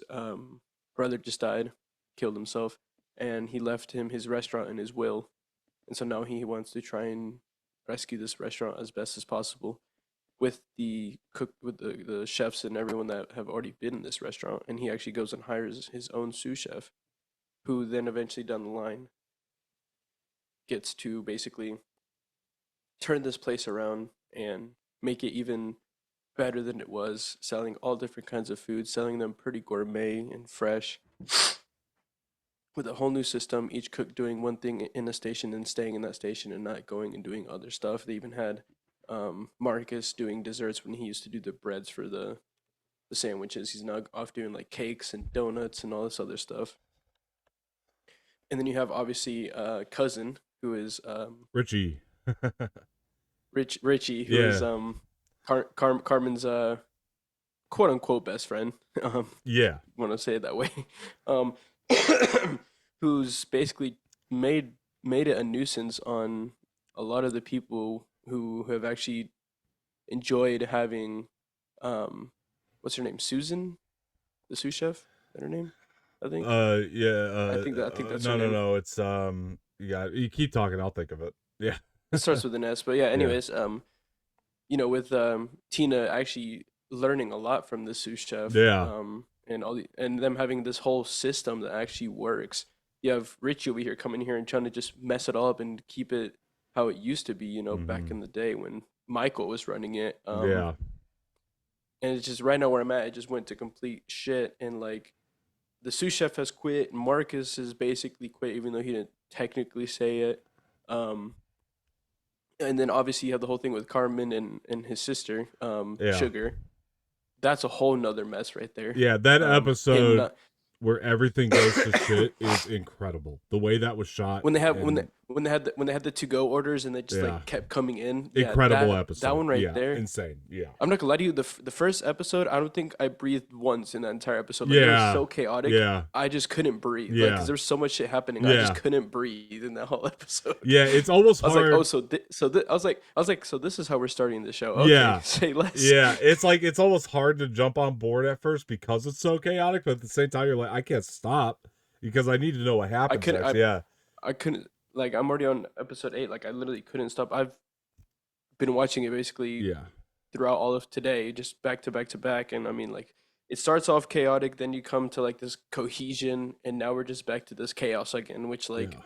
brother just died, killed himself, and he left him his restaurant in his will, and so now he wants to try and rescue this restaurant as best as possible with the chefs and everyone that have already been in this restaurant, and he actually goes and hires his own sous chef, who then eventually down the line gets to basically turn this place around and make it even better than it was, selling all different kinds of food, selling them pretty gourmet and fresh with a whole new system, each cook doing one thing in a station and staying in that station and not going and doing other stuff. They even had Marcus doing desserts when he used to do the breads for the sandwiches. He's now off doing like cakes and donuts and all this other stuff. And then you have obviously cousin who is Richie. Richie, who is Yeah. Carmen's quote unquote best friend. Yeah. Want to say it that way. Um, who's basically made it a nuisance on a lot of the people who have actually enjoyed having what's her name? Susan, the sous chef. Is that her name? I think. Yeah. I think that's no, her no, name. no. It's yeah. You keep talking. I'll think of it. Yeah. It starts with an S, but yeah. Yeah. Anyways, with Tina actually learning a lot from the sous chef, Yeah. and them having this whole system that actually works. You have Richie over here coming here and trying to just mess it all up and keep it how it used to be, back Mhm. in the day when Michael was running it. Yeah. And it's just right now where I'm at, it just went to complete shit. And like the sous chef has quit, and Marcus has basically quit, even though he didn't technically say it. Um, and then obviously you have the whole thing with Carmen and his sister, Yeah. Sugar. That's a whole nother mess right there. Yeah. That Him episode not, where everything goes to shit is incredible. The way that was shot. when they have and- when they had the to go orders and they just Yeah. like kept coming in. Yeah, incredible that, episode. That one right yeah, there. insane. Yeah. I'm not gonna lie to you. The first episode, I don't think I breathed once in that entire episode. Like, it Yeah. was so chaotic. Yeah. I just couldn't breathe. Yeah. Because there was so much shit happening. I just Yeah. couldn't breathe in that whole episode. Yeah. It's almost I was hard. like, oh, I was like, so this is how we're starting the show. Okay, Yeah. say less. Yeah, it's like it's almost hard to jump on board at first because it's so chaotic, but at the same time you're like, I can't stop because I need to know what happens. couldn't- next. Yeah. I couldn't. Like, I'm already on episode 8. Like, I literally couldn't stop. I've been watching it basically Yeah. throughout all of today, just back to back to back. And I mean, like, it starts off chaotic, then you come to like this cohesion, and now we're just back to this chaos again. Which, like, Yeah.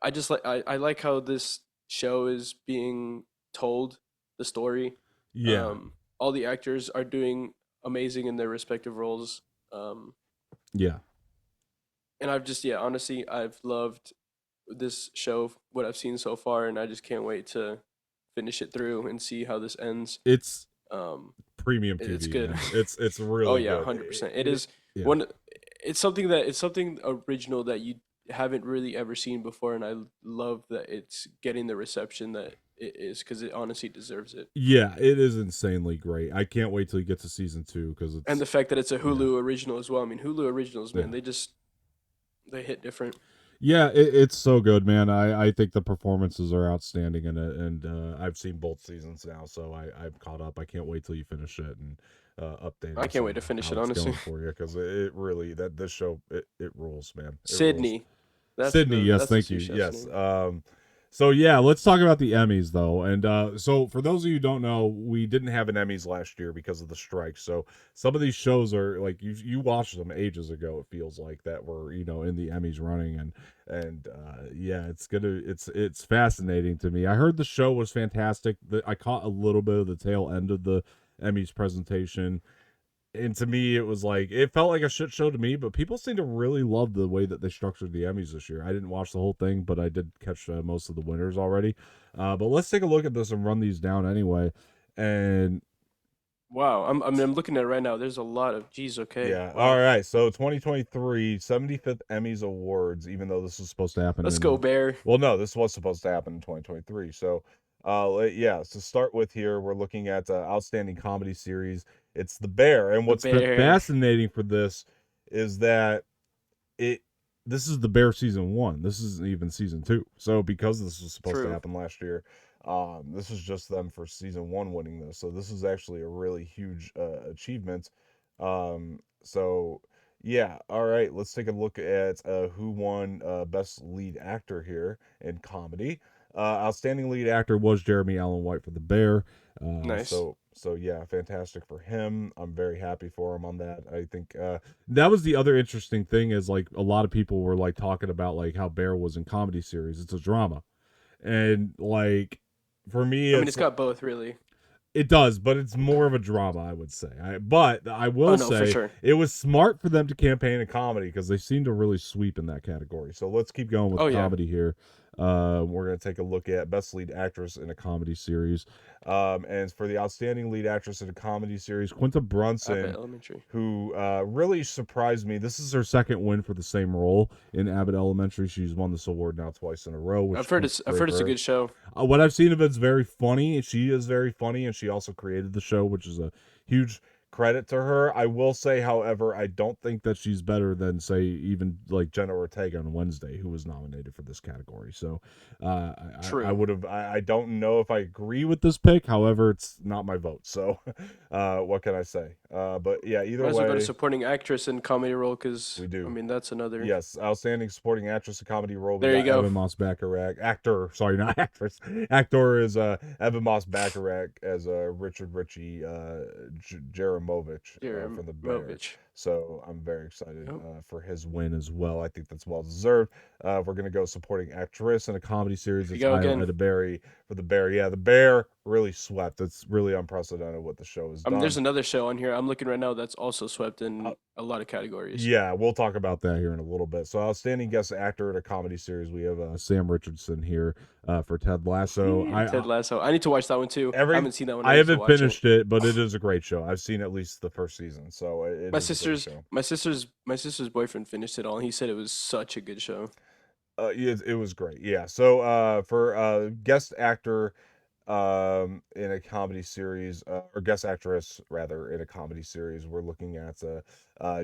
I just like I like how this show is being told, the story. Yeah. All the actors are doing amazing in their respective roles. Yeah. And I've just, yeah, honestly, I've loved this show, what I've seen so far, and I just can't wait to finish it through and see how this ends. It's Um, premium TV. It's good. Man. It's really oh yeah, good. 100%. It is Yeah. one. It's something original that you haven't really ever seen before, and I love that it's getting the reception that it is, because it honestly deserves it. Yeah, it is insanely great. I can't wait till you get to season 2 because it's And the fact that it's a Hulu original as well. I mean, Hulu originals, man, Yeah. they hit different. yeah, it's so good, man. I think the performances are outstanding in it, and I've seen both seasons now, so I'm caught up. I can't wait till you finish it and update. I us can't wait on to finish how it, it's honestly. going for you because it really this show it rules, man. It rules. Sydney. Sydney, yes, that's the thank sous you. chef's Yes. name. So yeah, let's talk about the Emmys though. And so for those of you who don't know, we didn't have an Emmys last year because of the strike. So some of these shows are like you watched them ages ago, it feels like, that were, in the Emmys running, and yeah, it's fascinating to me. I heard the show was fantastic. I caught a little bit of the tail end of the Emmys presentation. And to me, it was like, it felt like a shit show to me, but people seem to really love the way that they structured the Emmys this year. I didn't watch the whole thing, but I did catch most of the winners already. But let's take a look at this and run these down anyway. And Wow, I'm looking at it right now. There's a lot of, geez, okay. yeah, Wow. all right. So 2023 75th Emmys Awards, even though this was supposed to happen. Let's go, Bear. Well, no, this was supposed to happen in 2023. So, yeah. So start with here, we're looking at outstanding comedy series. It's The Bear, and what's Bear. fascinating for this is that this is the Bear season 1. This isn't even season 2. So because this was supposed to True. happen last year, this is just them for season 1 winning this. So this is actually a really huge achievement. So yeah, all right, let's take a look at who won best lead actor here in comedy. Outstanding lead actor was Jeremy Allen White for The Bear. Nice. So yeah, fantastic for him. I'm very happy for him on that. I think that was the other interesting thing is like a lot of people were like talking about like how Bear was in comedy series. It's a drama, and like for me, I mean, it's got both, really. it does, but it's more of a drama, I would say. But I will Oh, no, for say sure. it was smart for them to campaign a comedy because they seem to really sweep in that category. So let's keep going with Oh, yeah. comedy here. We're going to take a look at best lead actress in a comedy series. And for the outstanding lead actress in a comedy series, Quinta Brunson, Abbott Elementary. who really surprised me. This is her second win for the same role in Abbott Elementary. She's won this award now twice in a row. Which I've heard is it's a great for her. good show. What I've seen of it's very funny. She is very funny, and she also created the show, which is a huge credit to her. I will say, however, I don't think that she's better than, say, even like Jenna Ortega on Wednesday, who was nominated for this category. So True. I would have. I don't know if I agree with this pick. However, it's not my vote. So what can I say? But yeah, either Might as well go way. to supporting actress in comedy role because We do. I mean, that's another. Yes, outstanding supporting actress in comedy role. There you go. Evan Moss Bacharach. Actor, sorry, not actress. Actor is Evan Moss Bacharach as Richard Ritchie Jaramovich from The Bear. Jaramovich. So I'm very excited Yep. for his win as well. I think that's well deserved. We're gonna go supporting actress in a comedy series. Here It's you go again. Ida Berry for The Bear. Yeah, The Bear really swept. It's really unprecedented what the show has I done. mean, there's another show on here I'm looking right now that's also swept in a lot of categories. Yeah, we'll talk about that here in a little bit. So, outstanding guest actor in a comedy series, we have Sam Richardson here for Ted Lasso. Ted Lasso. I need to watch that one too. I haven't seen that one. I need to haven't watch it. finished it, but it is a great show. I've seen at least the first season, so it My is a great sister's show. my sister's boyfriend finished it all, and he said it was such a good show. It was great. Yeah. So, for guest actor in a comedy series, or guest actress rather in a comedy series, we're looking at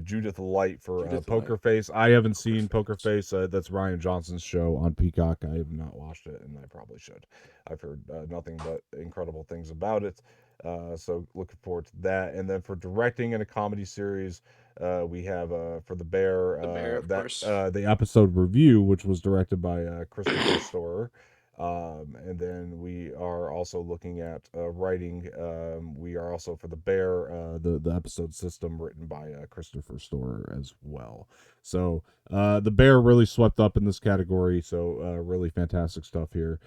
Judith Light for Judith Poker Light. Face. I haven't seen Poker Face. That's Ryan Johnson's show on Peacock. I have not watched it, and I probably should. I've heard nothing but incredible things about it. So looking forward to that. And then for directing in a comedy series, we have for The Bear, The Bear, of course. the episode review, which was directed by Christopher Storer. And then we are also looking at writing. We are also for The Bear, the episode system written by Christopher Storer as well. So The Bear really swept up in this category. So really fantastic stuff here.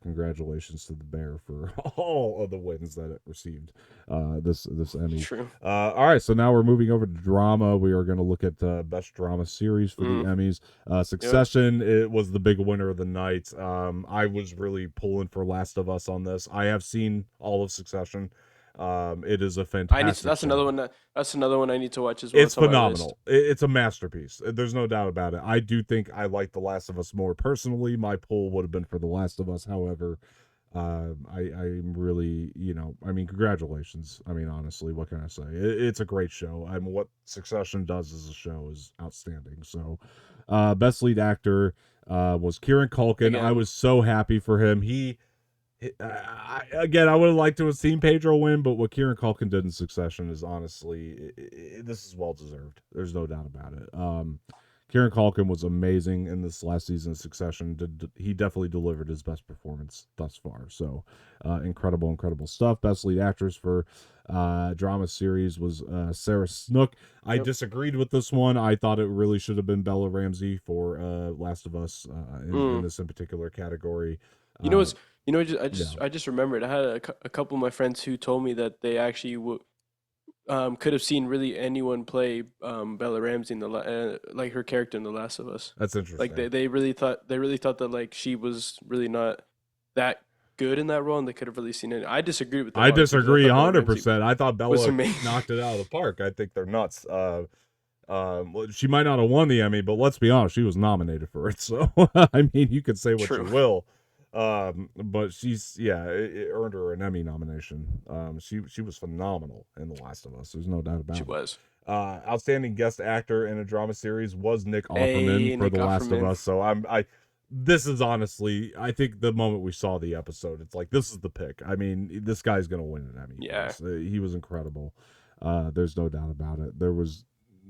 Congratulations to The Bear for all of the wins that it received this Emmy. True. All right, so now we're moving over to drama. We are going to look at best drama series for the Emmys. Succession, it was the big winner of the night. I was really pulling for Last of Us on this. I have seen all of Succession. It is a fantastic. That's show. another one. That's another one I need to watch as well. It's on my list. phenomenal. It's a masterpiece. There's no doubt about it. I do think I like The Last of Us more personally. My pull would have been for The Last of Us. However, I'm really, I mean, congratulations. I mean, honestly, what can I say? It's a great show. I mean, what Succession does as a show is outstanding. So, best lead actor was Kieran Culkin. Again. I was so happy for him. I would have liked to have seen Pedro win, but what Kieran Culkin did in Succession is honestly, this is well deserved. There's no doubt about it. Kieran Culkin was amazing in this last season of Succession. He definitely delivered his best performance thus far. So, incredible stuff. Best lead actress for drama series was Sarah Snook. I disagreed with this one. I thought it really should have been Bella Ramsey for Last of Us in this in particular category. I just remembered. I had a couple of my friends who told me that they actually could have seen really anyone play Bella Ramsey in like her character in The Last of Us. That's interesting. Like they really thought that like she was really not that good in that role, and they could have really seen it. I disagree with that. I because disagree thought Bella Ramsey 100%. I thought was Bella amazing. knocked it out of the park. I think they're nuts. She might not have won the Emmy, but let's be honest, she was nominated for it. So, I mean, you could say what True. you will. But it earned her an Emmy nomination. She was phenomenal in The Last of Us. There's no doubt about She it. was. Outstanding guest actor in a drama series was Nick Offerman Hey, for Nick The Last of Offerman. Us. So this is honestly, I think the moment we saw the episode, it's like, this is the pick. I mean, this guy's going to win an Emmy. Yeah. He was incredible. There's no doubt about it. There was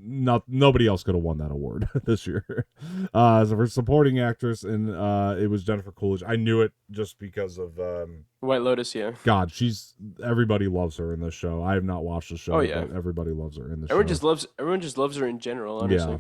nobody else could have won that award this year. So for supporting actress, and it was Jennifer Coolidge. I knew it just because of White Lotus, yeah. God, everybody loves her in this show. I have not watched the show, Oh, yeah. but everybody loves her in the Everyone show. everyone just loves her in general, honestly. Yeah.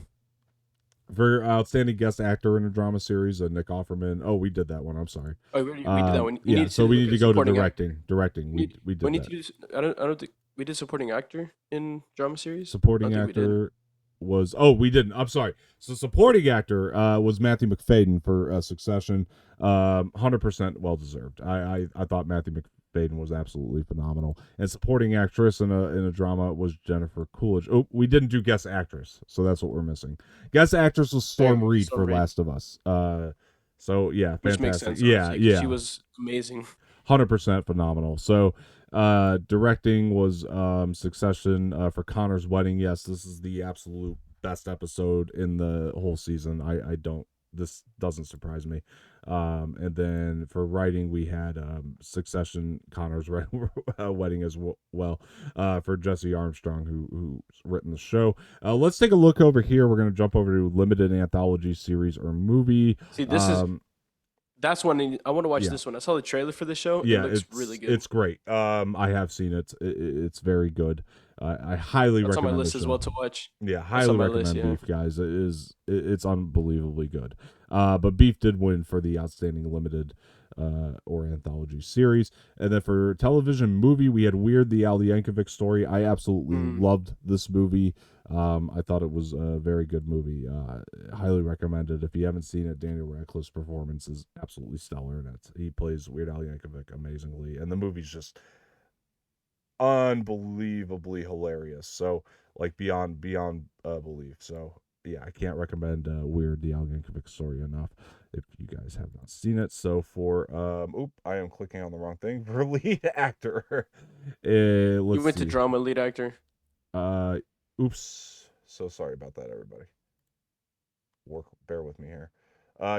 For outstanding guest actor in a drama series, Nick Offerman. Oh, we did that one. I'm sorry. Oh, we did that one. Yeah, so we need to go to supporting directing. Directing. We did We need that. to do. I don't think we did supporting actor in drama series. Supporting I think we did. actor was we didn't. I'm sorry. So supporting actor was Matthew McFadden for Succession. 100% well deserved. I thought Matthew McFadden was absolutely phenomenal. And supporting actress in a drama was Jennifer Coolidge. Oh, we didn't do guest actress, so that's what we're missing. Guest actress was Storm Reed for Last of Us. So yeah, Which fantastic. makes sense. Yeah, honestly, 'cause yeah. She was amazing. 100% phenomenal. So directing was Succession for Connor's wedding. Yes, this is the absolute best episode in the whole season. This doesn't surprise me. And then for writing, we had Succession, Connor's wedding as well, for Jesse Armstrong, who's written the show. Let's take a look over here. We're going to jump over to limited anthology series or movie. See, that's one I want to watch. Yeah. This one. I saw the trailer for the show. Yeah, It looks it's really good. It's great. I have seen it. It's very good. I highly That's on recommend my list the as show. well to watch. Yeah, That's highly on my recommend list, yeah. Beef, guys. It's unbelievably good. But Beef did win for the outstanding limited or anthology series. And then for television movie, we had Weird, the Al Yankovic story. I absolutely loved this movie. I thought it was a very good movie. Highly recommended. If you haven't seen it, Daniel Radcliffe's performance is absolutely stellar in it. He plays Weird Al Yankovic amazingly, and the movie's just unbelievably hilarious. So like beyond belief. So yeah, I can't recommend Weird, the Al Yankovic story enough if you guys have not seen it. So for I am clicking on the wrong thing. For lead actor, You let's went see. to drama lead actor. Oops. So sorry about that, everybody. Bear with me here.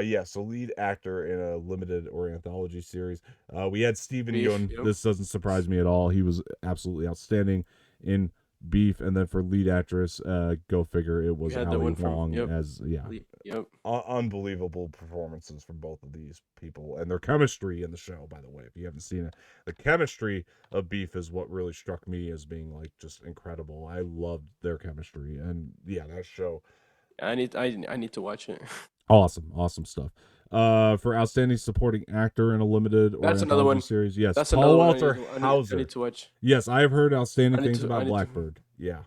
Yeah, so lead actor in a limited or anthology series. We had Stephen Beef, Yeun. yep. This doesn't surprise me at all. He was absolutely outstanding in Beef. And then for lead actress, go figure, it was You had the Ali one from- Wong yep. as Yep. unbelievable performances from both of these people and their chemistry in the show. By the way, if you haven't seen it, the chemistry of Beef is what really struck me as being like just incredible. I loved their chemistry, and yeah, that show. I need to watch it. Awesome stuff. For outstanding supporting actor in a limited or That's another anthology one. series, yes, That's Paul another one Walter I Hauser. need to watch. Yes, I have heard outstanding I need things to- I about need to- Blackbird. Yeah,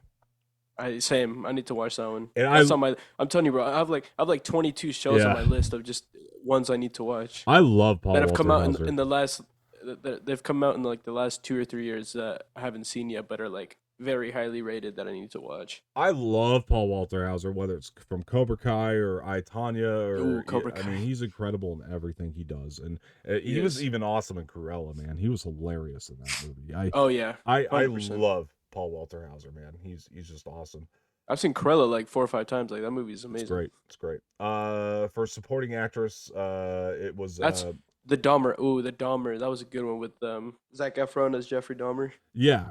Same. I need to watch that one. And That's on my. I'm telling you, bro. I have like 22 shows Yeah. on my list of just ones I need to watch I love Paul that have Walter come out Hauser. in the last. They've come out in like the last 2 or 3 years that I haven't seen yet, but are like very highly rated that I need to watch. I love Paul Walter Hauser, whether it's from Cobra Kai or I, Tonya, or Ooh, Cobra I Kai. mean, he's incredible in everything he does, and he He was is. even awesome in Cruella. Man, he was hilarious in that movie. Oh yeah, I 100%. love Paul Walter Hauser, man. He's just awesome. I've seen Cruella like 4 or 5 times. Like that movie is It's amazing. great. It's great. For supporting actress, it was That's the Dahmer. Ooh, the Dahmer. That was a good one with Zac Efron as Jeffrey Dahmer. yeah.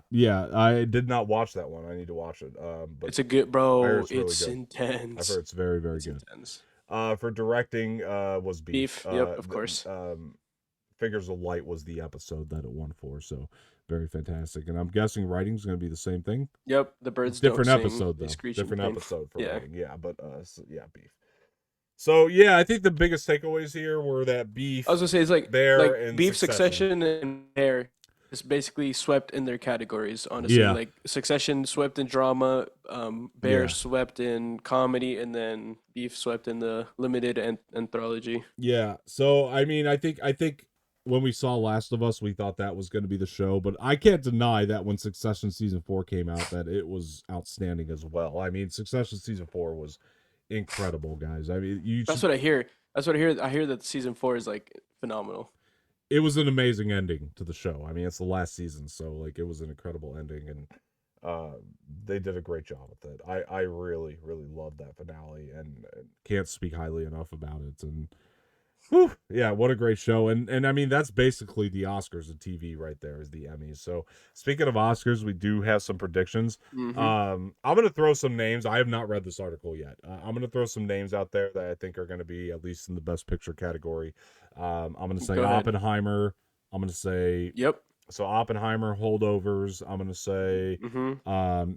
I did not watch that one. I need to watch it. But It's a good I bro. heard it's really It's good. intense. I've heard it's very It's good. intense. For directing, was Beef. Beef, yep, of course. Figures of Light was the episode that it won for, so very fantastic. And I'm guessing writing's going to be the same thing. Yep, the birds Different don't sing, episode they though. screech in Different pain. episode for Yeah. writing. Yeah, but Beef. So yeah, I think the biggest takeaways here were that Beef. I was gonna say it's like Bear and Beef, Succession. and Bear is basically swept in their categories. Honestly, Yeah. like Succession swept in drama, Bear Yeah. swept in comedy, and then Beef swept in the limited anthology. Yeah. So I mean, I think when we saw Last of Us, we thought that was going to be the show, but I can't deny that when Succession season 4 came out, that it was outstanding as well. I mean, Succession season 4 was incredible, guys. I mean, That's what I hear. That's what I hear. I hear that season 4 is like phenomenal. it was an amazing ending to the show. I mean, it's the last season, so like it was an incredible ending, and They did a great job with it. I really really loved that finale, and can't speak highly enough about it. And whew, yeah, what a great show. And I mean, that's basically the Oscars of TV right there, is the Emmys. So speaking of Oscars, we do have some predictions. Mm-hmm. I'm gonna throw some names. I have not read this article yet. I'm gonna throw some names out there that I think are gonna be at least in the best picture category. I'm gonna say Go ahead. Oppenheimer. I'm gonna say Yep. so Oppenheimer, Holdovers. I'm gonna say Mm-hmm.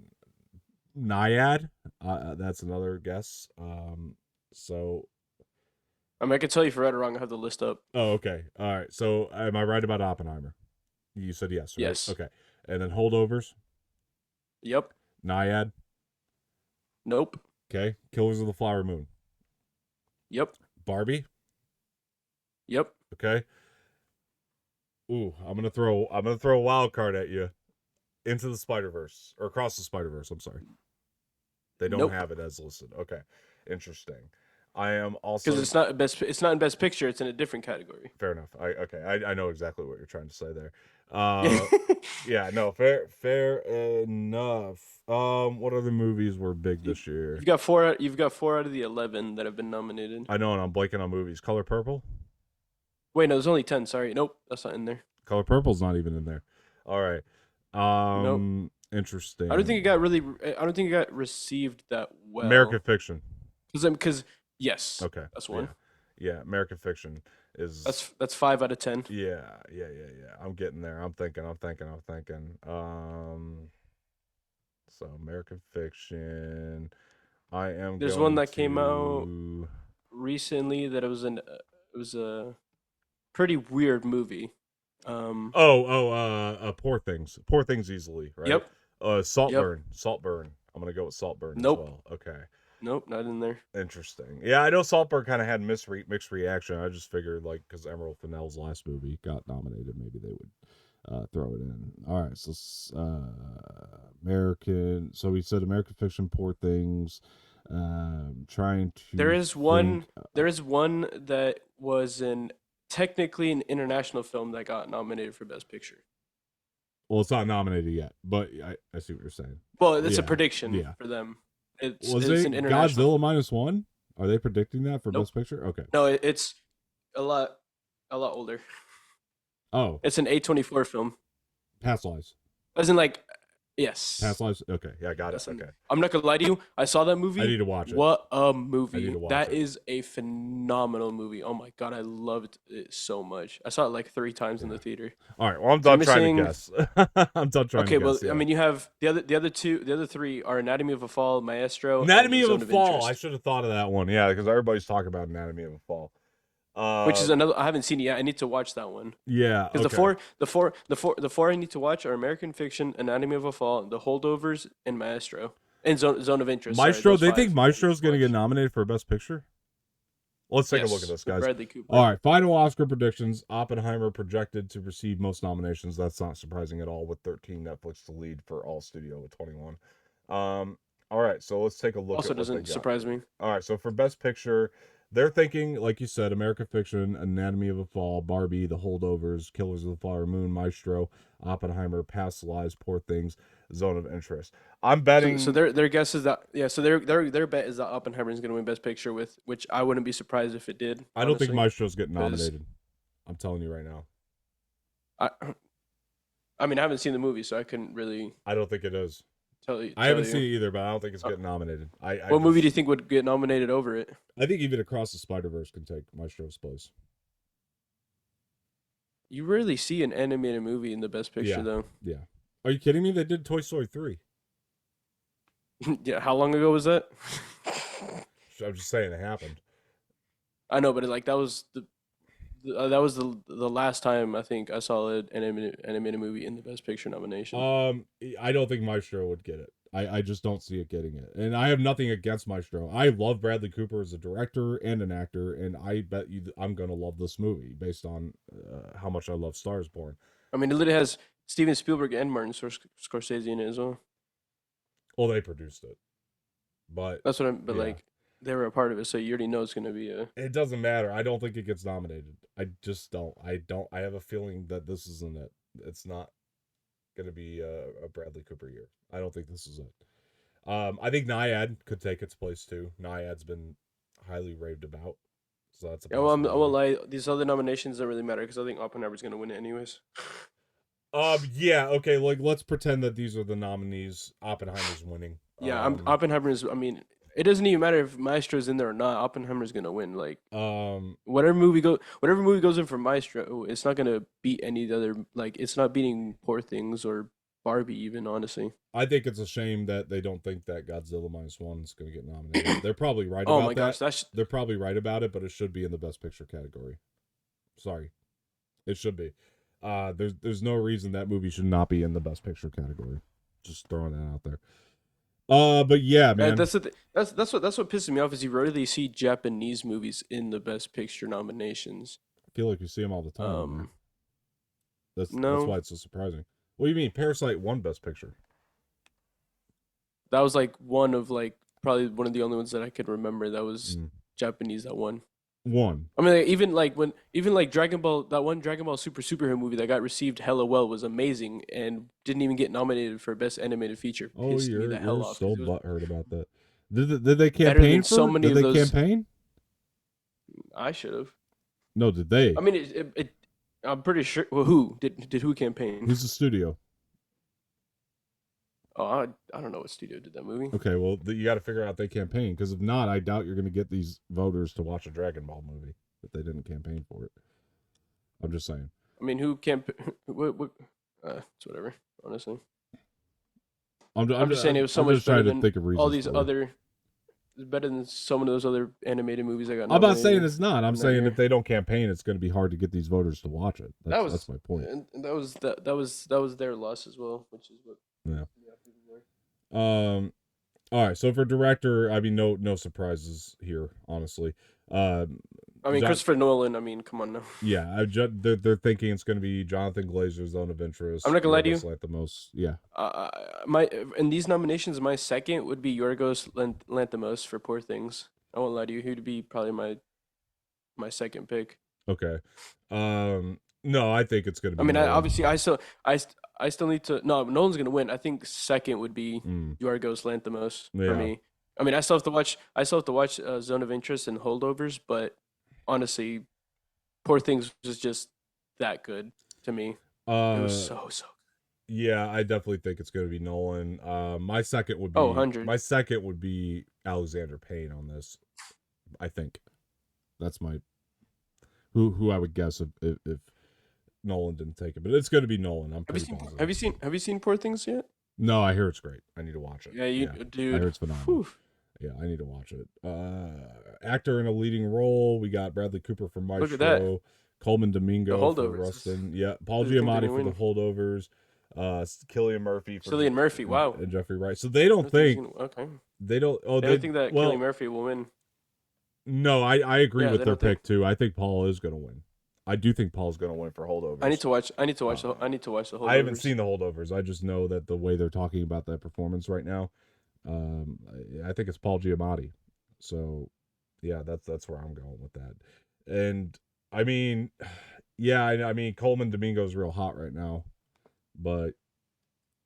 Naiad. That's another guess. So I mean, I can tell you for right or wrong. I have the list up. oh, okay. All right. So am I right about Oppenheimer? You said yes, right? Yes. Okay. And then Holdovers, Yep. Naiad, Nope. okay. Killers of the Flower Moon, Yep. Barbie, Yep. okay. Ooh, I'm gonna throw a wild card at you. Into the Spider-Verse, or Across the Spider-Verse, I'm sorry. They don't Nope. have it as listed. Okay. Interesting. I am also Because it's not best. It's not in best picture. It's in a different category. fair enough. I know exactly what you're trying to say there. Yeah, no, fair enough. What other movies were big this year? You've got four. You've got 4 out of the 11 that have been nominated. I know, and I'm blanking on movies. Color Purple? Wait, no, there's only 10. Sorry, nope, that's not in there. Color Purple's not even in there. All right. Interesting. I don't think it got really. I don't think it got received that well. American Fiction. Because yes. Okay. That's one. Yeah, American Fiction is That's 5 out of 10. Yeah. I'm getting there. I'm thinking. So American Fiction. I am There's going one that came out to- recently that it was a pretty weird movie. Poor Things easily, right? Yep. Saltburn. I'm gonna go with Saltburn Nope. as well. Okay. Nope, not in there. Interesting. Yeah, I know Saltburn kind of had mixed reaction. I just figured, like, because Emerald Fennell's last movie got nominated, maybe they would throw it in. All right, so American. So we said American Fiction, Poor Things. Trying to. There is one. think- There is one that was technically an international film that got nominated for Best Picture. Well, it's not nominated yet, but I see what you're saying. Well, it's a Yeah, prediction yeah. for them. It's Was an it international. Godzilla -1? Are they predicting that for Nope. Best Picture? Okay. No, it's a lot older. Oh, It's an A24 film. Past Lives. As in, like, yes. Past Lives. Okay, yeah, got it. Listen, Okay, I'm not gonna lie to you. I saw that movie. I need to watch it. What a movie! need to watch That it. is a phenomenal movie. Oh my god, I loved it so much. I saw it like 3 times in the theater. All right. Well, I'm done trying to missing- guess. I'm done trying Okay, to well, guess. Yeah. I mean, you have the other 3 are Anatomy of a Fall, Maestro, and Anatomy of Zone a Fall. I Interest, should have thought of that one. Yeah, because everybody's talking about Anatomy of a Fall. which is another. I haven't seen it yet. I need to watch that one. Yeah. Because Okay. the four I need to watch are American Fiction, Anatomy of a Fall, The Holdovers, and Maestro, and Zone of Interest. Sorry, Maestro. those They 5 think I need Maestro's to going to get watch. nominated for Best Picture. Let's take a look Yes, at this, with guys. Bradley Cooper. All right, final Oscar predictions. Oppenheimer projected to receive most nominations. That's not surprising at all, with 13. Netflix to lead for all studio with 21. All right, so let's take a look. Also at what they doesn't got. surprise me. All right, so for Best Picture, they're thinking, like you said, American Fiction, Anatomy of a Fall, Barbie, The Holdovers, Killers of the Flower Moon, Maestro, Oppenheimer, Past Lives, Poor Things, Zone of Interest. I'm betting. So their guess is that So their bet is that Oppenheimer is going to win Best Picture, with which I wouldn't be surprised if it did. I don't think honestly. Maestro's getting 'cause- nominated. I'm telling you right now. I mean, I haven't seen the movie, so I couldn't really I don't think it is. tell you. I haven't tell seen it you. either, but I don't think it's getting nominated. What movie do you think would get nominated over it? I think even Across the Spider-Verse can take Maestro's place. You rarely see an animated movie in the Best Picture, Yeah. though. Yeah. Are you kidding me? They did Toy Story 3. Yeah, how long ago was that? I'm just saying it happened. I know, but that was the last time I think I saw an animated movie in the Best Picture nomination. I don't think Maestro would get it. I just don't see it getting it. And I have nothing against Maestro. I love Bradley Cooper as a director and an actor, and I bet you I'm going to love this movie based on how much I love Stars Born. I mean, it literally has Steven Spielberg and Martin Scorsese in it as well. Well, they produced it. But That's what I'm. But Yeah. they were a part of it, so you already know it's gonna be a. it doesn't matter. I don't think it gets nominated. I just don't. I have a feeling that this isn't it. It's not going to be a Bradley Cooper year. I don't think this is it. I think Naiad could take its place too. Naiad's been highly raved about, so that's a Yeah, well, I won't possibility. lie. These other nominations don't really matter because I think Oppenheimer's gonna win it anyways. Yeah, okay, like let's pretend that these are the nominees. Oppenheimer's winning. Yeah, Oppenheimer's. I mean, it doesn't even matter if Maestro's in there or not. Oppenheimer's gonna win. Like Um, whatever movie goes in for Maestro, it's not gonna beat any other. Like it's not beating Poor Things or Barbie even. Honestly. I think it's a shame that they don't think that Godzilla -1 is going to get nominated. They're probably right Oh about my that. gosh, that's They're probably right about it, but it should be in the Best Picture category. Sorry, it should be. There's no reason that movie should not be in the Best Picture category. Just throwing that out there. But yeah, man. that's the that's what pisses me off is you rarely see Japanese movies in the Best Picture nominations. I feel like you see them all the time. man. Um, That's no. why it's so surprising. What do you mean? Parasite won Best Picture. that was like one of like probably one of the only ones that I could remember that was Mm. Japanese that won. One. I mean, like, even like Dragon Ball, that one Dragon Ball Superhero movie that got received hella well was amazing and didn't even get nominated for Best Animated Feature. Oh, Pissed me you're the hell off. so 'Cause it was butthurt about that. Did they better campaign than for? so many Did of they those. campaign? I should have. No, did they? I mean, it I'm pretty sure. Well, who did who campaign? Who's the studio? Oh, I don't know what studio did that movie. Okay, well, you got to figure out they campaign, because if not, I doubt you're going to get these voters to watch a Dragon Ball movie if they didn't campaign for it. I'm just saying. I mean, who what? It's whatever. Honestly, I'm just saying it was so I'm much just trying better to than think of reasons all these for it. other. It's better than some of those other animated movies I got. I'm not saying nominated it's not. I'm that saying year. if they don't campaign, it's going to be hard to get these voters to watch it. That's my point. And that was their loss as well, which is what. Yeah. people were. All right. So for director, I mean, no surprises here, honestly. I mean, John- Christopher Nolan. I mean, come on now. Yeah, they're thinking it's going to be Jonathan Glazer's Zone of Interest. I'm not gonna lie to you. Yorgos Lanthimos. Yeah. My in these nominations, my second would be Yorgos Lanthimos for Poor Things. I won't lie to you. He'd be probably my second pick. Okay. No, I think it's going to be. I mean, Nolan. obviously, I still need to. No, Nolan's gonna win. I think second would be Mm, Yorgos Lanthimos Yeah. for me. I mean, I still have to watch. Zone of Interest and Holdovers, but honestly, Poor Things was just that good to me. It was so. Yeah, I definitely think it's going to be Nolan. My second would be. 100. My second would be Alexander Payne on this. I think that's my who I would guess if Nolan didn't take it, but it's going to be Nolan. I'm pretty positive. Have you seen Poor Things yet? No, I hear it's great. I need to watch it. Yeah, dude. I heard it's phenomenal. Whew. Yeah, I need to watch it. Actor in a leading role, we got Bradley Cooper for Maestro, Look at that. Coleman Domingo The for Holdovers. Rustin, yeah, Paul I didn't think Giamatti they for The win. Holdovers, Cillian Murphy for Cillian Murphy, wow. and Jeffrey Wright. So they don't think Okay. they don't. Oh, They don't think that well, Cillian Murphy will win. no, I agree Yeah, with they their don't think- pick too. I think Paul is going to win. I do think Paul's going to win for Holdovers. I need to watch. I need to watch the whole. I haven't seen The Holdovers. I just know that the way they're talking about that performance right now, I think it's Paul Giamatti. So, yeah, that's where I'm going with that. And I mean, yeah, I mean Coleman Domingo's real hot right now, but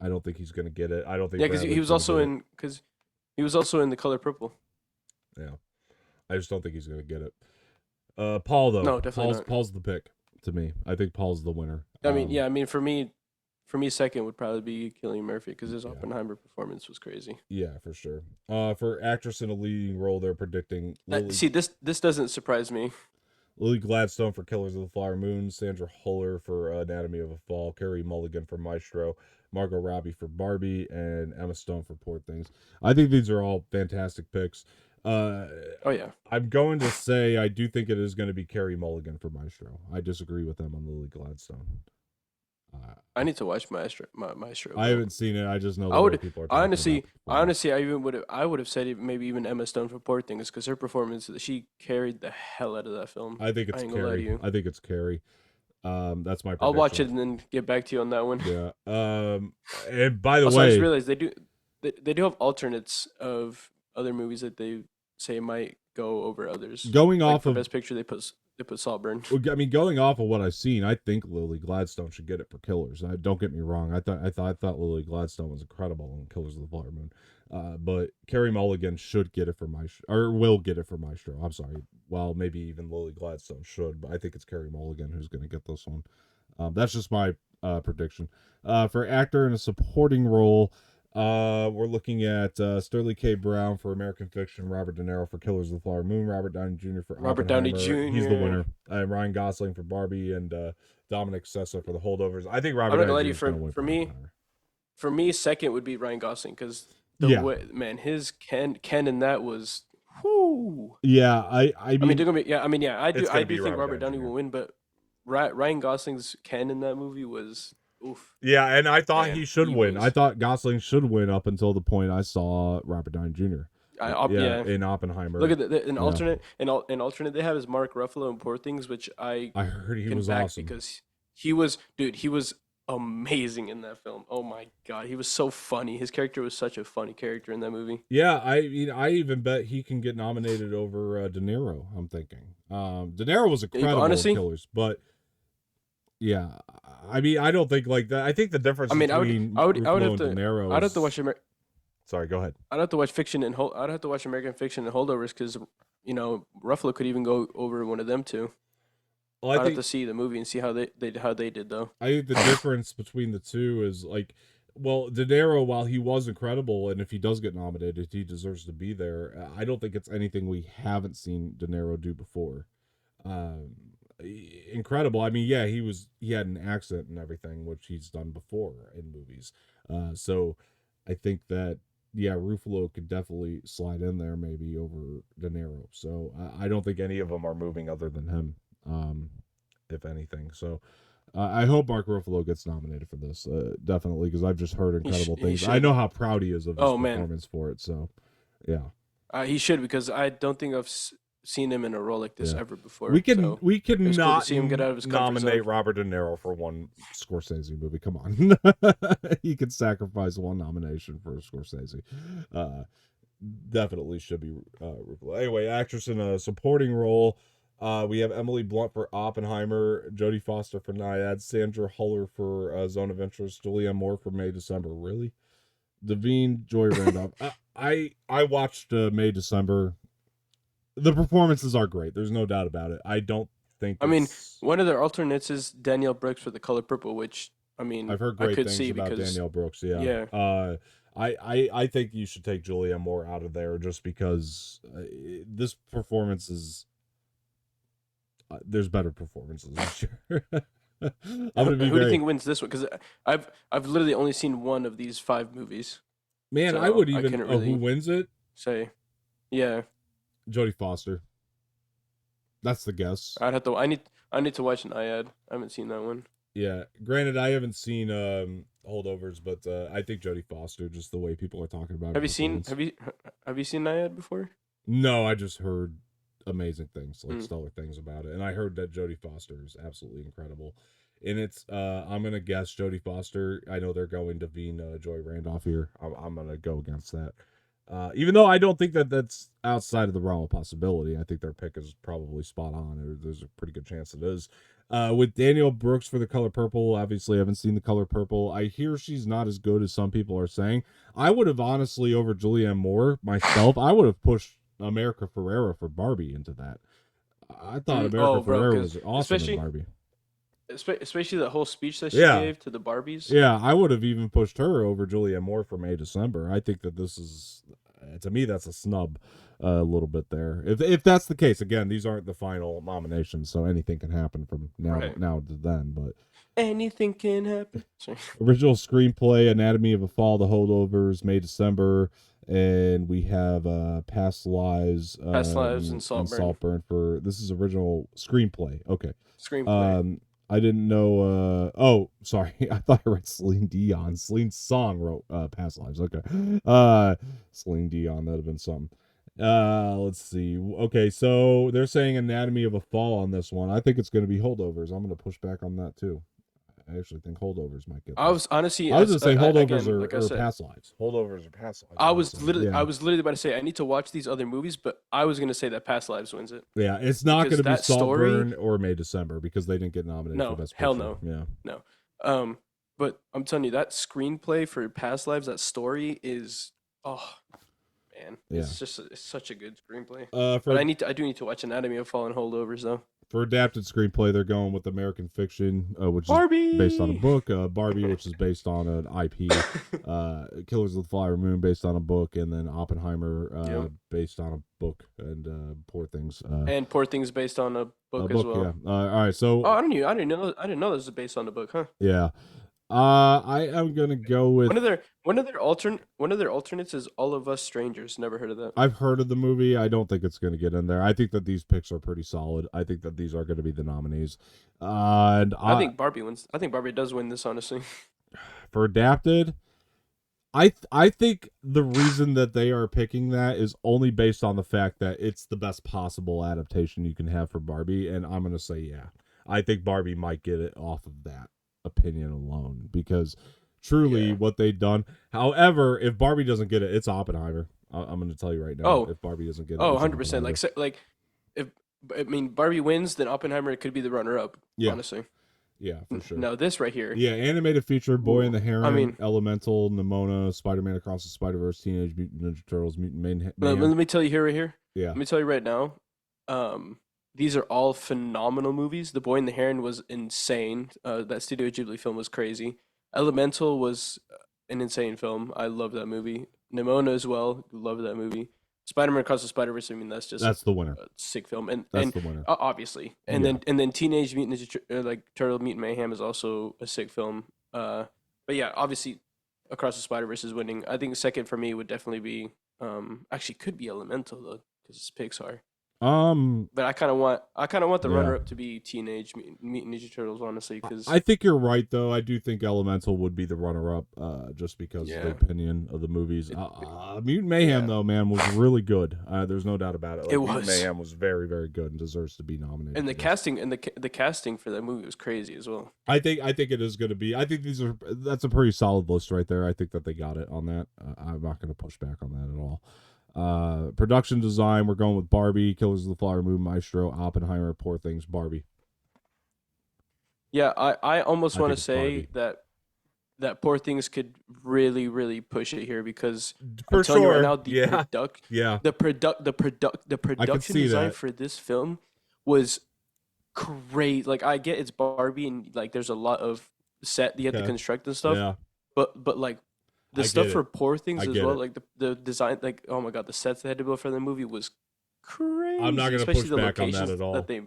I don't think he's going to get it. I don't think. Yeah, because Bradley's he was gonna also get in The Color Purple. it. Yeah, I just don't think he's going to get it. Paul though, No, definitely not. Paul's the pick to me. I think Paul's the winner. I mean, yeah, I mean for me, second would probably be Cillian Murphy because his Yeah. Oppenheimer performance was crazy. Yeah, for sure. For actress in a leading role, they're predicting See, this doesn't surprise me. Lily Gladstone for Killers of the Flower Moon, Sandra Huller for Anatomy of a Fall, Carey Mulligan for Maestro, Margot Robbie for Barbie, and Emma Stone for Poor Things. I think these are all fantastic picks. Oh yeah, I'm going to say I do think it is going to be Carey Mulligan for Maestro. I disagree with them on Lily Gladstone. I need to watch Maestro. I haven't seen it. I just know I that would- other people are talking Honestly, about the performance. I would have said maybe even Emma Stone for Poor Things because her performance, she carried the hell out of that film. I think it's ain't gonna lie to Carey. you. I think it's Carey. That's my. I'll watch it prediction. and then get back to you on that one. Yeah. And by the Also, I way, just realized they do have alternates of other movies that they say might go over others. Going Like off for of, Best Picture, they put Saltburn. I mean, going off of what I've seen, I think Lily Gladstone should get it for Killers. Don't get me wrong. I thought Lily Gladstone was incredible in Killers of the Flower Moon. But Carey Mulligan should get it for Maestro, or will get it for Maestro. I'm sorry. Well, maybe even Lily Gladstone should, but I think it's Carey Mulligan who's going to get this one. That's just my prediction. For actor in a supporting role, we're looking at Sterling K. Brown for American Fiction, Robert De Niro for Killers of the Flower Moon, Robert Downey Jr. for Robert Downey Oppenheimer. He's the Jr.. winner. Ryan Gosling for Barbie, and Dominic Sessa for The Holdovers. I think I'm Robert not gonna lie Downey to you. Jr. is gonna win For me, Oppenheimer. for me, second would be Ryan Gosling because Yeah. way, man, his Ken in that was, whoo. Yeah, I I mean, mean, they're gonna be, yeah. I mean, yeah. I It's do gonna be think Robert Robert Downey Downey Jr. will win, but Ryan Gosling's Ken in that movie was oof. yeah, and I thought Man, he should he win. was- I thought Gosling should win up until the point I saw Robert Downey Jr. Yeah. in Oppenheimer. Look at an Yeah. alternate they have is Mark Ruffalo in Poor Things, which I I heard he can was back awesome. because he was amazing in that film. Oh my god, he was so funny. His character was such a funny character in that movie. Yeah, I even bet he can get nominated over De Niro. I'm thinking. De Niro was incredible honestly- in Killers, but yeah, I mean, I don't think like that. I think the difference I mean, between I would Ruffalo have and to De Niro I'd have is- to watch Sorry, go ahead. I'd have to watch I'd have to watch American Fiction and Holdovers because Ruffalo could even go over one of them too. Well, I'd I have think to see the movie and see how they did though. I think the difference between the two is like, well, De Niro, while he was incredible, and if he does get nominated, he deserves to be there. I don't think it's anything we haven't seen De Niro do before. Incredible. I mean, yeah, he had an accent and everything, which he's done before in movies. So I think that Ruffalo could definitely slide in there maybe over De Niro. So I don't think any of them are moving other than him, if anything. So I hope Mark Ruffalo gets nominated for this, definitely, because I've just heard incredible he things. I should. know how proud he is of his Oh, man. performance for it. So, yeah. He should because I don't think I've seen him in a role like this Yeah. ever before. We can so we can it's cool to not see him get out of his comfort nominate zone. Robert De Niro for one Scorsese movie. Come on, he could sacrifice one nomination for Scorsese. Definitely should be Ruffalo. Anyway, actress in a supporting role. We have Emily Blunt for Oppenheimer, Jodie Foster for Naiad, Sandra Huller for Zone of Interest, Julianne Moore for May December. Really, Devine Joy Randolph. I watched May December. The performances are great. There's no doubt about it. I don't think. I mean, it's- one of their alternates is Danielle Brooks for The Color Purple, which I mean I've heard I great could things see about because Danielle Brooks. Yeah. Yeah. I think you should take Julianne Moore out of there just because this performance is. There's better performances, I'm sure. I'm gonna be who do you very think wins this one? Because I've literally only seen one of these 5 movies. man. I so would I even couldn't who really- wins it? Say, yeah, Jodie Foster. That's the guess. I'd have to. I need to watch Naiad. I haven't seen that one. Yeah. Granted, I haven't seen Holdovers, but I think Jodie Foster. Just the way people are talking about. her Have you seen performance. Have you seen Naiad before? No, I just heard amazing things, like Mm. stellar things about it. And I heard that Jodie Foster is absolutely incredible. And it's I'm gonna guess Jodie Foster. I know they're going to Devine Joy Randolph here. I'm gonna go against that. Even though I don't think that that's outside of the realm of possibility. I think their pick is probably spot on, or there's a pretty good chance it is. With Danielle Brooks for The Color Purple, obviously I haven't seen The Color Purple. I hear she's not as good as some people are saying. I would have honestly, over Julianne Moore myself, I would have pushed America Ferrera for Barbie into that. I thought America Oh, bro, Ferrera 'cause was awesome in especially- Barbie. Especially that whole speech that she Yeah. gave to the Barbies. Yeah, I would have even pushed her over Julianne Moore for May December. I think that this is, to me, that's a snub a little bit there. If that's the case, again, these aren't the final nominations, so anything can happen from now Right. to then. But Anything can happen. Sorry. original screenplay, Anatomy of a Fall, The Holdovers, May December, and we have Past Lives, Past Lives and Saltburn. for this is original screenplay. Okay. Screenplay. I didn't know. Oh, sorry. I thought I read Celine Dion. Celine Song wrote Past Lives. Okay. Celine Dion. That'd have been something. Let's see. Okay, so they're saying Anatomy of a Fall on this one. I think it's going to be Holdovers. I'm going to push back on that too. I actually think Holdovers might get. I this. was honestly, I was gonna say Holdovers again, or, like I or said, Past Lives. Holdovers or Past Lives. I would was say. literally, Yeah. I was literally about to say I need to watch these other movies, but I was gonna say that Past Lives wins it. Yeah, it's not because going to be that story- Saltburn or May December because they didn't get nominated No, for Best hell Picture. no. Yeah. No. But I'm telling you, that screenplay for Past Lives, that story is, oh man, it's just it's such a good screenplay. For But I do need to watch Anatomy of Fallen Holdovers though. for adapted screenplay, they're going with American Fiction, which Barbie! is based on a book. Barbie, which is based on an IP. Killers of the Flower Moon, based on a book, and then Oppenheimer, Yep. based on a book, and Poor Things. And Poor Things based on a book as well. Yeah. All right. So Oh, I didn't know this was based on the book, huh? yeah. I am gonna go with. One of their alternates is All of Us Strangers. Never heard of that. I've heard of the movie. I don't think it's going to get in there. I think that these picks are pretty solid. I think that these are going to be the nominees. And I think Barbie wins. I think Barbie does win this, honestly. for adapted, I think the reason that they are picking that is only based on the fact that it's the best possible adaptation you can have for Barbie. And I'm going to say, yeah, I think Barbie might get it off of that opinion alone because truly what they've done. However, if Barbie doesn't get it, it's Oppenheimer. I'm going to tell you right now. Oh. If Barbie doesn't get it, Oh, it's 100%. Oppenheimer. If Barbie wins, then Oppenheimer could be the runner-up. Yeah. Honestly. Yeah, for sure. Now this right here. Yeah, animated feature, Boy and the Heron, I mean- Elemental, Nimona, Spider-Man Across the Spider-Verse, Teenage Mutant Ninja Turtles, Mutant Mayhem. Let me tell you right here. Yeah, Let me tell you right now. These are all phenomenal movies. The Boy and the Heron was insane. That Studio Ghibli film was crazy. Elemental was an insane film. I love that movie. Nimona as well. Love that movie. Spider-Man Across the Spider-Verse. I mean, that's the winner. a sick film. And That's the winner. obviously. And then Teenage Mutant Ninja Turtle Mutant Mayhem is also a sick film. But yeah, obviously, Across the Spider-Verse is winning. I think second for me would definitely be actually could be Elemental though because it's Pixar. But I kind of want the Yeah. runner-up to be Teenage Mutant Ninja Turtles, honestly, because I think you're right, though. I do think Elemental would be the runner-up, just because of Yeah. the opinion of the movies. Mutant Mayhem, though, man, was really good. There's no doubt about it. Like, It Mutant was. Mayhem was very, very good and deserves to be nominated. and the for this. casting and the casting for that movie was crazy as well. I think it is going to be. I think that's a pretty solid list right there. I think that they got it on that. I'm not going to push back on that at all. Production design, we're going with Barbie, Killers of the Flower Moon, Maestro, Oppenheimer, Poor Things, Barbie. Yeah, I almost I want think to it's say that Poor Things could really, really push it here because For I'm telling you sure. right now, the Yeah. the production see design that. for this film was great. Like I get it's Barbie and like there's a lot of set you have to Okay. construct and stuff, Yeah. but like the I stuff get for it. Poor Things I as get well, it. like the design, like oh my god, the sets they had to build for the movie was crazy. I'm not gonna especially push the back on that locations at all. That they,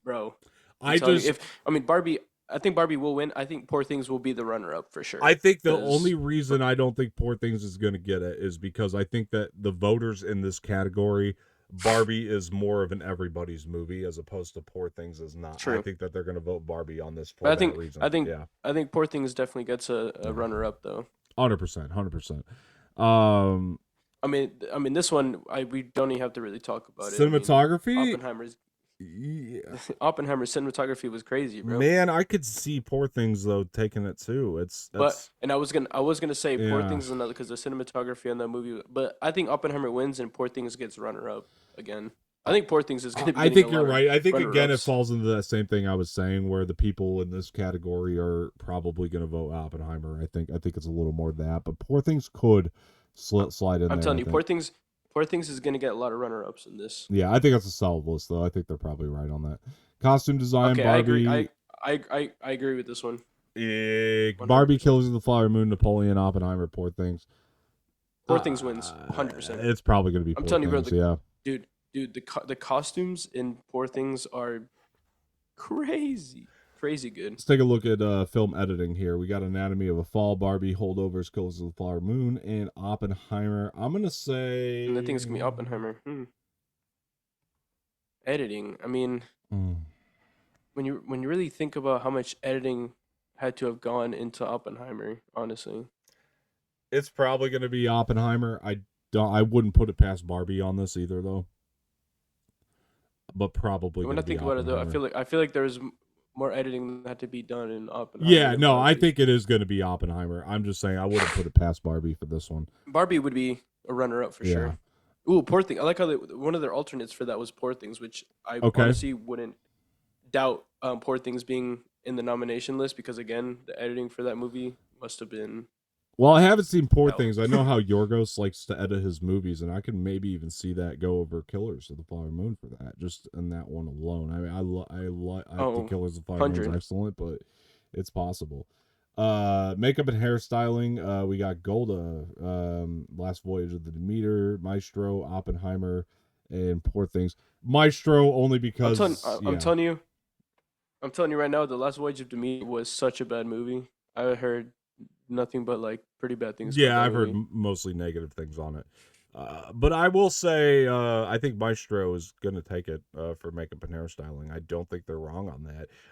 bro, I telling you, just Barbie. I think Barbie will win. I think Poor Things will be the runner-up for sure. I think the 'cause- only reason I don't think Poor Things is going to get it is because I think that the voters in this category, Barbie is more of an everybody's movie as opposed to Poor Things is not. I True. think that they're going to vote Barbie on this for But that reason. I yeah, think Poor Things definitely gets a runner-up though. 100%. I mean, this one we don't even have to really talk about it. I mean, Cinematography. Oppenheimer's cinematography was crazy, bro. Man, I could see Poor Things though taking it too. And I was gonna say Poor Yeah. Things is another because the cinematography on that movie. But I think Oppenheimer wins and Poor Things gets runner-up again. I think Poor Things is gonna be. I getting think a you're lot of right. I think again it runner-ups. falls into that same thing I was saying, where the people in this category are probably going to vote Oppenheimer. I think it's a little more that, but Poor Things could slide in there. I'm telling I you, think. Poor Things is gonna get a lot of runner-ups in this. Yeah, I think that's a solid list, though. I think they're probably right on that. Costume design, Okay, Barbie. I agree with this one. Barbie, Killers of the Flower Moon, Napoleon, Oppenheimer, Poor Things. Poor Things wins 100%. It's probably going to be I'm Poor telling you, bro, Things, yeah. Dude, the costumes in Poor Things are crazy good. Let's take a look at film editing here. We got Anatomy of a Fall, Barbie, Holdovers, Killers of the Flower Moon, and Oppenheimer. I'm going to say... And I think it's gonna be Oppenheimer. Editing. I mean, when you really think about how much editing had to have gone into Oppenheimer, honestly. It's probably going to be Oppenheimer. I wouldn't put it past Barbie on this either, though. But probably When I gonna be think about it, though, I Oppenheimer. feel like there's more editing had to be done in Oppenheimer. Yeah, than no, I Barbie. think it is going to be Oppenheimer. I'm just saying I wouldn't put it past Barbie for this one. Barbie would be a runner-up for Yeah. sure. Ooh, Poor Things. I like how one of their alternates for that was Poor Things, which I Okay. honestly wouldn't doubt Poor Things being in the nomination list because again, the editing for that movie must have been. Well, I haven't seen Poor No. Things. I know how Yorgos likes to edit his movies, and I can maybe even see that go over Killers of the Flower Moon for that, just in that one alone. I mean, I think Killers of the Flower Moon is 100. excellent, but it's possible. Makeup and hairstyling. We got Golda, Last Voyage of the Demeter, Maestro, Oppenheimer, and Poor Things. Maestro only because I'm telling you right now, The Last Voyage of Demeter was such a bad movie. I heard nothing but like pretty bad things. about Yeah, that I've heard movie. mostly negative things on it. But I will say, I think Maestro is going to take it for makeup and hairstyling. I don't think they're wrong on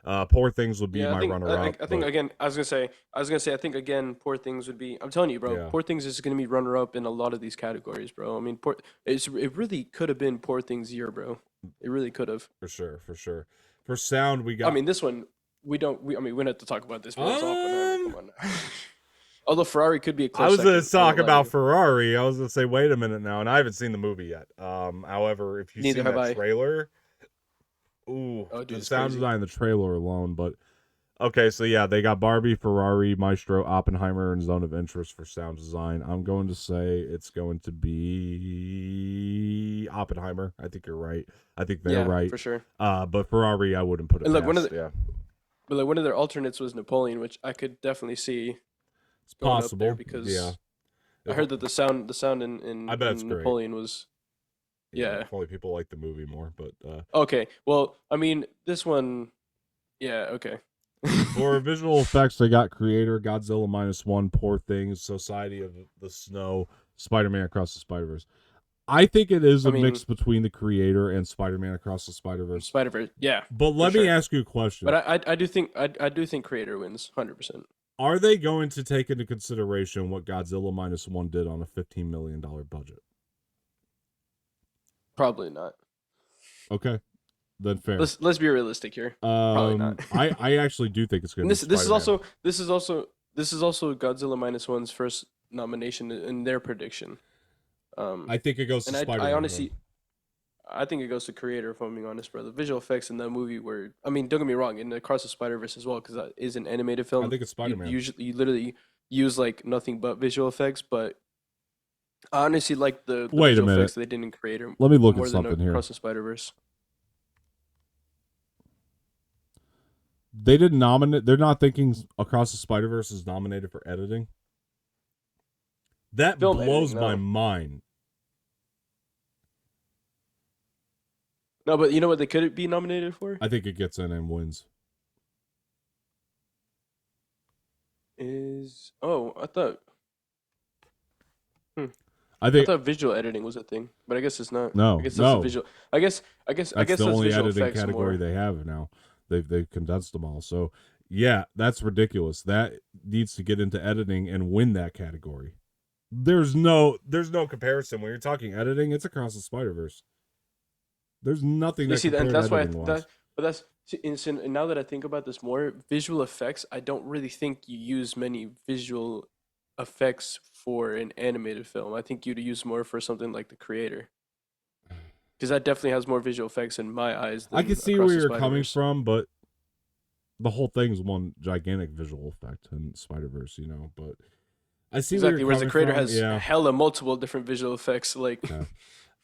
that. Poor Things would be Yeah, my runner-up. I think but- again. I was gonna say. I think again. Poor Things would be. I'm telling you, bro. Yeah. Poor Things is gonna be runner-up in a lot of these categories, bro. I mean, it really could have been Poor Things year, bro. It really could have. for sure. For sound, we got. I mean, this one we don't. I mean, we don't have to talk about this. But it's Oppenheimer. Um, Come on. Now. Although Ferrari could be a close. I was going second, to talk I'm not about lying. Ferrari. I was going to say, wait a minute now, and I haven't seen the movie yet. However, if you've Neither seen have that I. trailer, ooh, Oh, dude, the it's sound crazy. design, the trailer alone. But okay, so yeah, they got Barbie, Ferrari, Maestro, Oppenheimer, and Zone of Interest for sound design. I'm going to say it's going to be Oppenheimer. I think you're right. I think they're Yeah, right. for sure. But Ferrari, I wouldn't put it And look, past. Yeah, But like one of their alternates was Napoleon, which I could definitely see it's going up possible there because yeah. I heard that the sound in I bet it's in great. Napoleon was yeah. Probably people like the movie more, but Okay. Well, I mean, this one, yeah, okay. for visual effects, they got Creator, Godzilla -1, Poor Things, Society of the Snow, Spider-Man Across the Spider-Verse. I think it is I a mean- mix between the Creator and Spider-Man Across the Spider-Verse. Spider-Verse, yeah. But let me sure. ask you a question. But I do think I do think Creator wins 100%. Are they going to take into consideration what Godzilla -1 did on a $15 million budget? Probably not. Okay, then fair. Let's be realistic here. probably not. I actually do think it's going And to be this is Spider-Man. this is also Godzilla -1's first nomination in their prediction. I think it goes to And Spider-Man. I though. honestly, I think it goes to Creator. If I'm being honest, bro, the visual effects in that movie were, I mean, don't get me wrong, in Across the Spider-Verse as well, because that is an animated film. I think it's Spider-Man. You literally use like nothing but visual effects, but I honestly like the Wait a visual minute. effects that they did in Creator. Let me look more at than something here. Across the Spider-Verse. They didn't nominate. They're not thinking Across the Spider-Verse is nominated for editing. That Film blows editing, my no. mind. No, but you know what they could be nominated for? I think it gets in and wins. I thought I I think thought visual editing was a thing, but I guess it's not. No, I guess that's no. a visual. I guess that's that's the only visual editing effects category more. they have now. They've condensed them all. So yeah, that's ridiculous. That needs to get into editing and win that category. There's no comparison when you're talking editing. It's Across the Spider-Verse. There's nothing You that see, and compared that's why editing-wise. but that's see, and now that I think about this more, visual effects. I don't really think you use many visual effects for an animated film. I think you'd use more for something like The Creator, because that definitely has more visual effects in my eyes. I Than can see Across where the you're coming Spider-Verse. from, but the whole thing's one gigantic visual effect in Spider-Verse, But I see Exactly. where Whereas you're The Creator coming has from. Yeah. hella multiple different visual effects. Like, Yeah.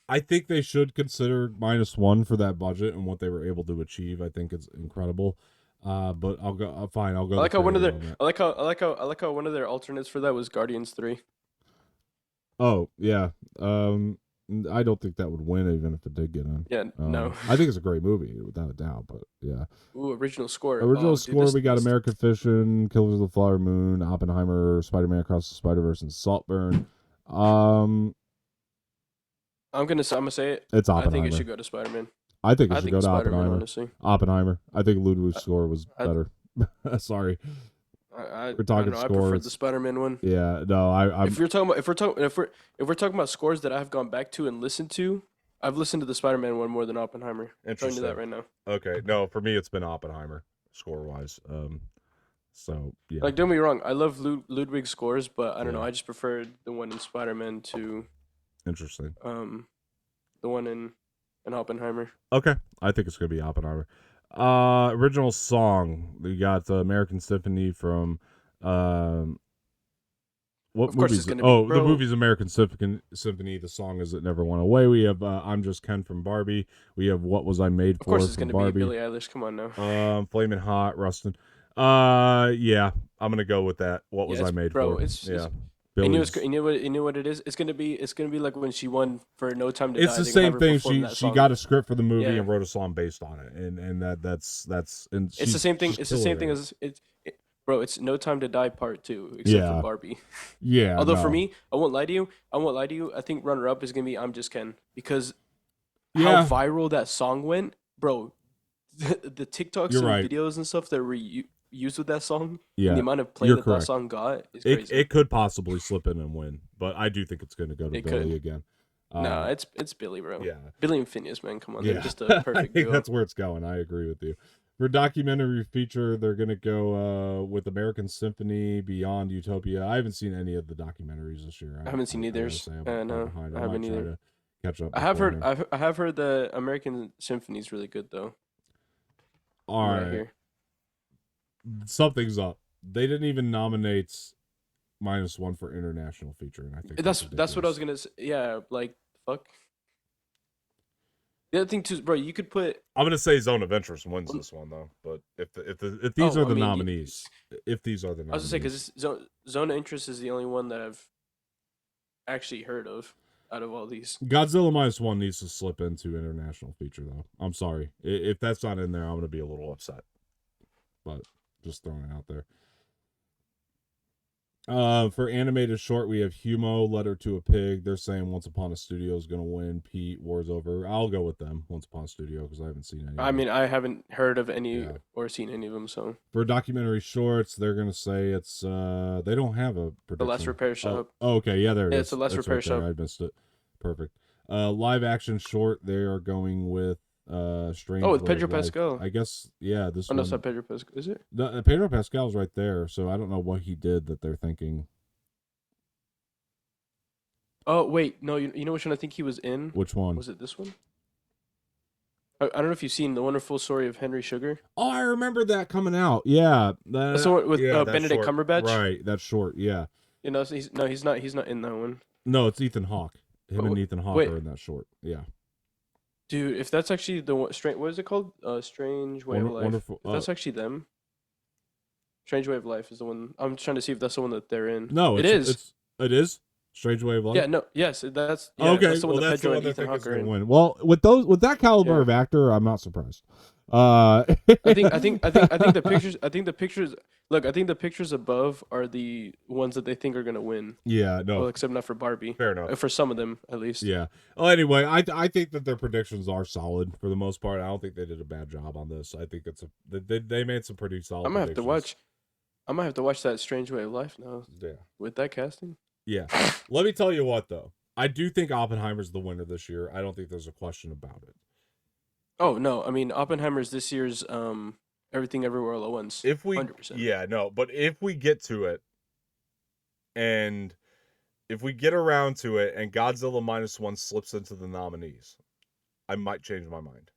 I think they should consider -1 for that budget and what they were able to achieve. I think it's incredible. But I'll go. Fine, I'll go. I like the how one of Creator their, on that. I like how one of their alternates for that was Guardians 3. Oh yeah. I don't think that would win even if it did get in. Yeah, no. I think it's a great movie without a doubt. But yeah, Ooh, original score. original Oh, dude, score. this- We got this- American Fiction, Killers of the Flower Moon, Oppenheimer, Spider-Man Across the Spider-Verse, and Saltburn. I'm gonna say it. It's I Oppenheimer. think it should go to Spider-Man. I think it I should think go to Spider-Man, Oppenheimer. honestly. Oppenheimer. I think Ludwig's score was I- better. Sorry. We're talking I prefer the scores. Spider-Man one. Yeah. No. I'm. If we're talking about scores that I've gone back to and listened to, I've listened to the Spider-Man one more than Oppenheimer. I'm telling you that right now. Okay. No, for me, it's been Oppenheimer. score wise. So yeah, Like, don't get me wrong, I love Ludwig's scores, but I don't know, Yeah. I just prefer the one in Spider-Man to interesting. the one in Oppenheimer. Okay, I think it's gonna be Oppenheimer. Original song. We got American Symphony from what Of course movies? it's gonna be, Oh, the bro. movie's American Symphony. The song is "It Never Went Away." We have "I'm Just Ken" from Barbie. We have "What Was I Made Of For" course it's from gonna Barbie. be Billie Eilish. Come on now. Flaming Hot, Rustin. Yeah, I'm gonna go with that. What was Yeah, I it's- made bro, for? it's- Yeah, And Billy's. you know what it is? It's gonna be like when she won for No Time to It's Die. the they're gonna have same her thing. perform She that she song. got a script for the movie Yeah. and wrote a song based on it, and that's and It's the same thing. she's It's the same thing killing it. as bro. It's No Time to Die Part 2, except Yeah. for Barbie. Yeah. Although for no. me, I won't lie to you. I think runner up is gonna be I'm Just Ken, because Yeah. how viral that song went, bro. The TikToks You're and right. videos and stuff that were used with that song, Yeah, and the amount of play you're that correct. song got is It crazy. it could possibly slip in and win, but I do think it's going to go to It Billy could. again. Nah, it's Billy, bro. yeah. Billy and Phineas, man. Come on, Yeah, they're just a I perfect think duo. that's where it's going. I agree with you. For documentary feature, they're gonna go with American Symphony, Beyond Utopia. I haven't seen any of the documentaries this year. I haven't seen either. gotta say I'm No, behind. I I haven't might try either. to catch up. I have heard. beforehand. I have heard the American Symphony is really good though. All from what I right, hear. something's up. They didn't even nominate -1 for international feature, and I think That's what I was ridiculous. gonna say. Yeah, like fuck. The other thing too, is, bro, you could put. I'm gonna say Zone of Interest wins this one though. But if these Oh, are I the mean, nominees, if these are the nominees, I was gonna say because Zone of Interest is the only one that I've actually heard of out of all these. Godzilla -1 needs to slip into international feature though. I'm sorry. If that's not in there, I'm gonna be a little upset. But just throwing it out there. For animated short, we have Humo, Letter to a Pig. They're saying Once Upon a Studio is gonna win. Pete, War's Over. I'll go with them. Once Upon a Studio because I haven't seen any. I mean, I haven't heard of any Yeah. or seen any of them. So For documentary shorts, they're gonna say it's they don't have a prediction. The Last Repair Shop. Oh, okay, yeah, there it is. Yeah, it's The Last That's Repair right there. Shop. I missed it. Perfect. Live action short, they are going with Strange. Oh, with Way Pedro of Life. Pascal. I guess yeah. This Oh, no, one. it's not Pedro Pascal, is it? Pedro Pascal's right there, so I don't know what he did that they're thinking. Oh wait, no, you know which one I think he was in? Which one? Was it this one? I don't know if you've seen The Wonderful Story of Henry Sugar. Oh, I remember that coming out. Yeah, That's the one with that Benedict short. Cumberbatch. Right, that's short. Yeah. You know, he's not in that one. No, it's Ethan Hawke. Him Oh, and Ethan Hawke wait. are in that short. Yeah. Dude, if that's actually the one, what is it called? Strange Way of Life. Wonderful. If that's actually them. Strange Way of Life is the one. I'm trying to see if that's the one that they're in. No, it is. It is. Strange Way of Life. Yeah, no, yes, that's yeah, Okay, that's the one well, that that's the Pedro one and that Ethan think Hawke is are gonna in. win. Well, with that caliber Yeah. of actor, I'm not surprised. I think the pictures. Look, I think the pictures above are the ones that they think are gonna win. Yeah, no, Well, except not for Barbie. fair enough. For some of them, at least. Yeah. Well, anyway, I think that their predictions are solid for the most part. I don't think they did a bad job on this. I think they made some pretty solid. I might have to predictions. watch. I might have to watch that Strange Way of Life now Yeah. with that casting. Yeah. Let me tell you what though. I do think Oppenheimer's the winner this year. I don't think there's a question about it. Oh no, I mean Oppenheimer's this year's Everything Everywhere All at Once. If we 100%. Yeah, no, but if we get to it and if we get around to it and Godzilla -1 slips into the nominees, I might change my mind.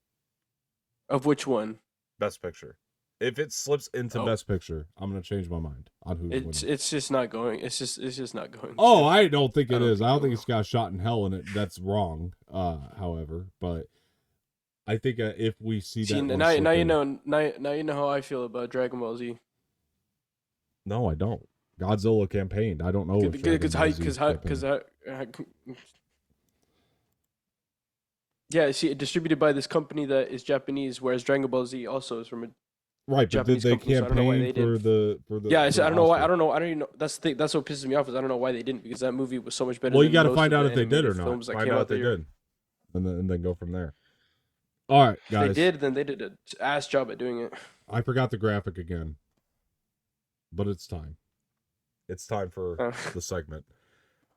Of which one? Best Picture. If it slips into Oh. Best Picture, I'm gonna change my mind on who's winning. It's just not going. It's just not going. Oh, I don't think it I don't is. think I don't it think will. it's got a shot in hell in it. That's wrong. However, but I think if we see See, that, one now slip you in- know now you know how I feel about Dragon Ball Z. No, I don't. Godzilla campaigned. I don't know if Dragon Ball Z campaigned. Yeah, see, ddistributed by this company that is Japanese, whereas Dragon Ball Z also is from a. Right, but did Japanese they company, so I don't know why campaign they for didn't. the? Yeah, for I don't know why. Oscar? I don't know. I don't even know. That's the thing. That's what pisses me off is I don't know why they didn't, because that movie was so much better. Well, you got to find out if they did or not. Films that Find came out out if they that year. did, and then go from there. All right, If guys. they did, then they did an ass job at doing it. I forgot the graphic again, but it's time. It's time for the segment.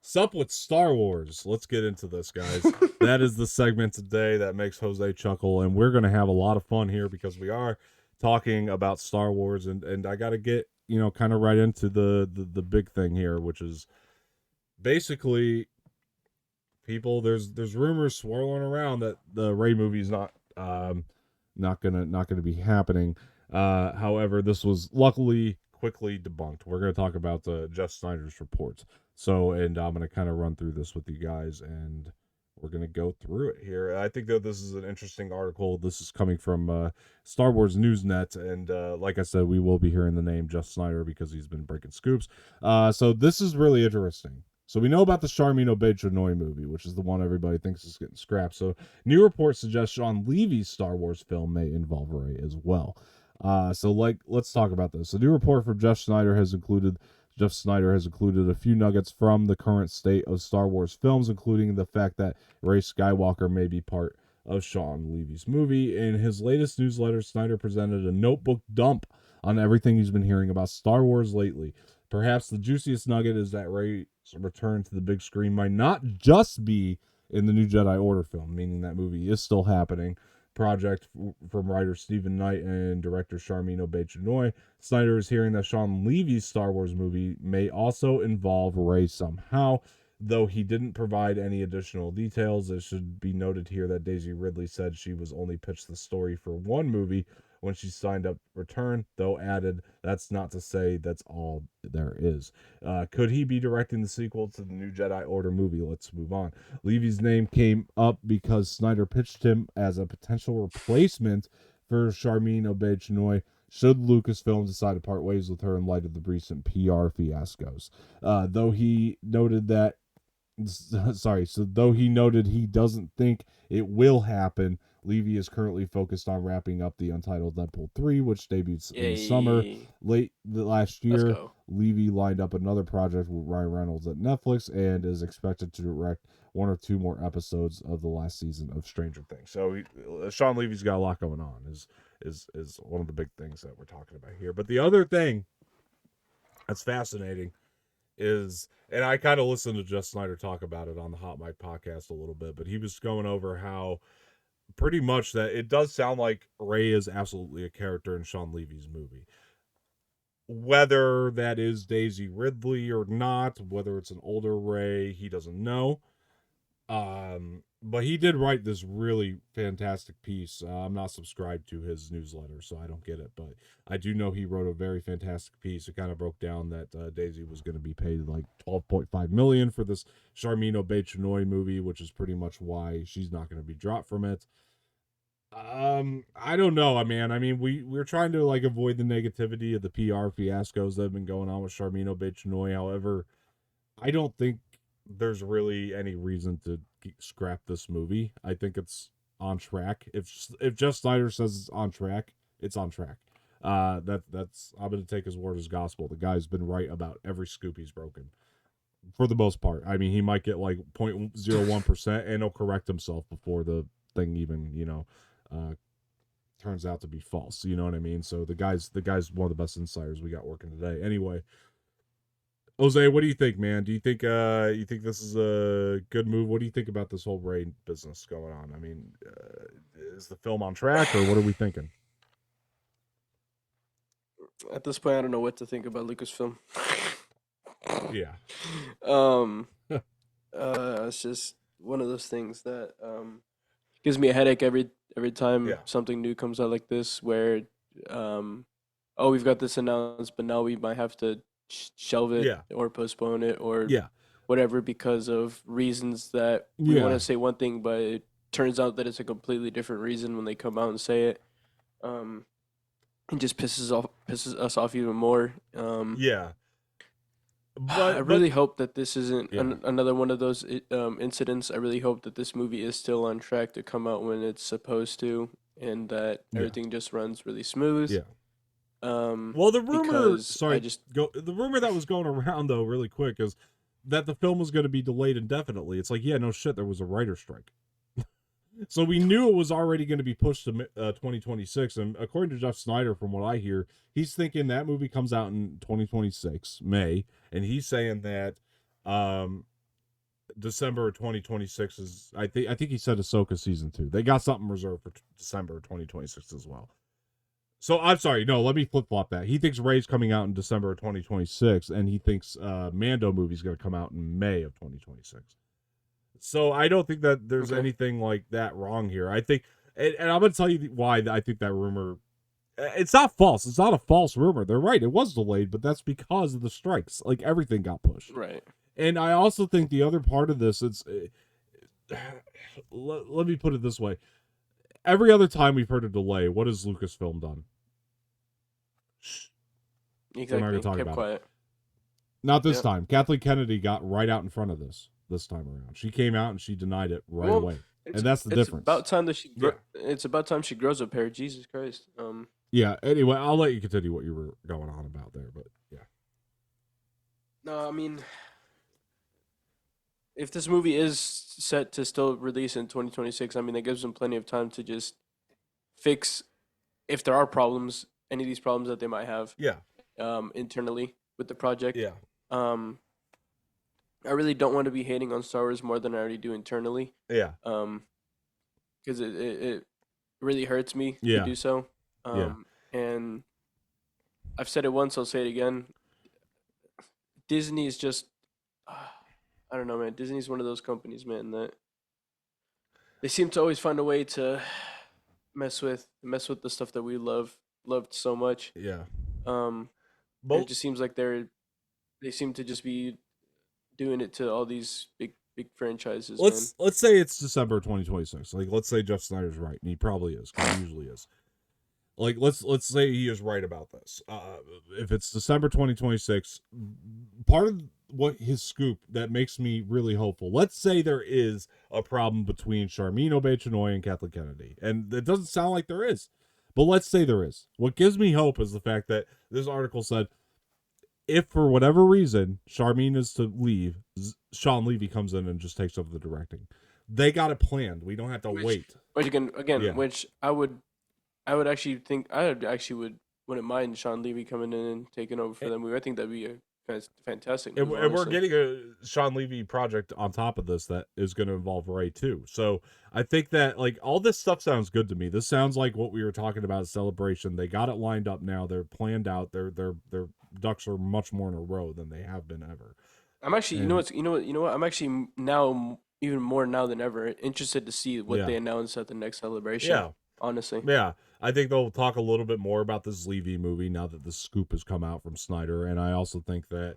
Sup with Star Wars. Let's get into this, guys. That is the segment today that makes Jose chuckle, and we're going to have a lot of fun here because we are talking about Star Wars, and I got to get, kind of right into the big thing here, which is basically people. There's rumors swirling around that the Rey movie is not gonna be happening. However, this was luckily quickly debunked. We're gonna talk about Jeff Snyder's reports. So, and I'm gonna kind of run through this with you guys, and we're gonna go through it here. I think that this is an interesting article. This is coming from Star Wars Newsnet, and like I said, we will be hearing the name Jeff Snyder because he's been breaking scoops. So this is really interesting. So we know about the Charmin Obaid-Chinoy movie, which is the one everybody thinks is getting scrapped. So new reports suggest Sean Levy's Star Wars film may involve Rey as well. Let's talk about this. A new report from Jeff Snyder has included a few nuggets from the current state of Star Wars films, including the fact that Rey Skywalker may be part of Sean Levy's movie. In his latest newsletter, Snyder presented a notebook dump on everything he's been hearing about Star Wars lately. Perhaps the juiciest nugget is that Rey's return to the big screen might not just be in the new Jedi Order film, meaning that movie is still happening. Project from writer Stephen Knight and director Charmin Obaid-Chinoy. Snyder is hearing that Sean Levy's Star Wars movie may also involve Rey somehow, though he didn't provide any additional details. It should be noted here that Daisy Ridley said she was only pitched the story for one movie when she signed up Return, though added, that's not to say that's all there is. Could he be directing the sequel to the new Jedi Order movie? Let's move on. Levy's name came up because Snyder pitched him as a potential replacement for Charmin Obaid-Chinoy should Lucasfilm decide to part ways with her in light of the recent PR fiascos. Though he noted he doesn't think it will happen, Levy is currently focused on wrapping up the untitled Deadpool 3, which debuts in the summer. Late last year, Levy lined up another project with Ryan Reynolds at Netflix and is expected to direct one or two more episodes of the last season of Stranger Things. So Sean Levy's got a lot going on, is one of the big things that we're talking about here. But the other thing that's fascinating is, and I kind of listened to Jeff Snyder talk about it on the Hot Mic podcast a little bit, but he was going over how pretty much that it does sound like Rey is absolutely a character in Sean Levy's movie. Whether that is Daisy Ridley or not, whether it's an older Rey, he doesn't know. But he did write this really fantastic piece. I'm not subscribed to his newsletter, so I don't get it. But I do know he wrote a very fantastic piece. It kind of broke down that Daisy was going to be paid like $12.5 million for this Charmin Obaid-Chinoy movie, which is pretty much why she's not going to be dropped from it. I don't know, man. I mean, we're trying to like avoid the negativity of the PR fiascos that have been going on with Charmin Obaid-Chinoy. However, I don't think there's really any reason to scrap this movie. I think it's on track. If Jeff Snyder says it's on track, it's on track. That's I'm gonna take his word as gospel. The guy's been right about every scoop he's broken, for the most part. I mean, he might get like 0.01%, and he'll correct himself before the thing even turns out to be false. You know what I mean? So the guy's one of the best insiders we got working today. Anyway, Jose, what do you think, man? Do you think this is a good move? What do you think about this whole Rey business going on? I mean, is the film on track, or what are we thinking? At this point, I don't know what to think about Lucasfilm. Yeah. It's just one of those things that gives me a headache every time something new comes out like this, where we've got this announced, but now we might have to shelve it or postpone it or whatever because of reasons that we want to say one thing, but it turns out that it's a completely different reason when they come out and say it. It just pisses us off even more. But I really hope that this isn't another one of those incidents. I really hope that this movie is still on track to come out when it's supposed to, and that everything just runs really smooth. Well, the rumor, the rumor that was going around though, really quick, is that the film was going to be delayed indefinitely. It's like, no shit, there was a writer's strike. So we knew it was already going to be pushed to 2026. And according to Jeff Snyder, from what I hear, he's thinking that movie comes out in 2026, May. And he's saying that December 2026 is, I think he said Ahsoka season 2. They got something reserved for December 2026 as well. So I'm sorry, no, let me flip flop that. He thinks Ray's coming out in December of 2026, and he thinks Mando movie's going to come out in May of 2026. So I don't think that there's Okay. anything like that wrong here. I think, and I'm going to tell you why I think that rumor. It's not false. It's not a false rumor. They're right. It was delayed, but that's because of the strikes. Like everything got pushed. Right. And I also think the other part of this, let me put it this way. Every other time we've heard a delay, what has Lucasfilm done? Shh. Exactly. gonna talk Kept about it. quiet. Not this Yep. time. Kathleen Kennedy got right out in front of this time around. She came out and she denied it right Well, away. And that's the difference. About time that she. Yeah. It's about time she grows a pair. Jesus Christ. Yeah. Anyway, I'll let you continue what you were going on about there, but yeah. No, I mean, if this movie is set to still release in 2026, I mean, that gives them plenty of time to just fix if there are problems, any of these problems that they might have Yeah. internally with the project. Yeah. I really don't want to be hating on Star Wars more than I already do internally. Yeah. Because it really hurts me Yeah. to do so. Yeah. And I've said it once, I'll say it again. Disney is just, I don't know, man. Disney's one of those companies, man, that they seem to always find a way to mess with the stuff that we loved so much. Yeah. And it just seems like they seem to just be doing it to all these big franchises. Let's say it's December 2026. Like, let's say Jeff Snyder's right, and he probably is, because he usually is. Like, let's say he is right about this. If it's December 2026, part of what his scoop that makes me really hopeful. Let's say there is a problem between Charmin Obaid-Chinoy and Kathleen Kennedy, and it doesn't sound like there is, but let's say there is. What gives me hope is the fact that this article said, if for whatever reason Charmin is to leave, Sean Levy comes in and just takes over the directing. They got it planned. We don't have to wait. Which again, Yeah. which I would actually think wouldn't mind Sean Levy coming in and taking over for them. I think that'd be a fantastic And, move, and we're honestly. getting a Sean Levy project on top of this that is going to involve Ray too. So I think that like all this stuff sounds good to me. This sounds like what we were talking about, Celebration. They got it lined up now. They're planned out. Their ducks are much more in a row than they have been ever. I'm actually, And- you know what? I'm actually now even more now than ever interested to see what Yeah. they announce at the next Celebration. Yeah. Honestly. Yeah, I think they'll talk a little bit more about this Levy movie now that the scoop has come out from Snyder, and I also think that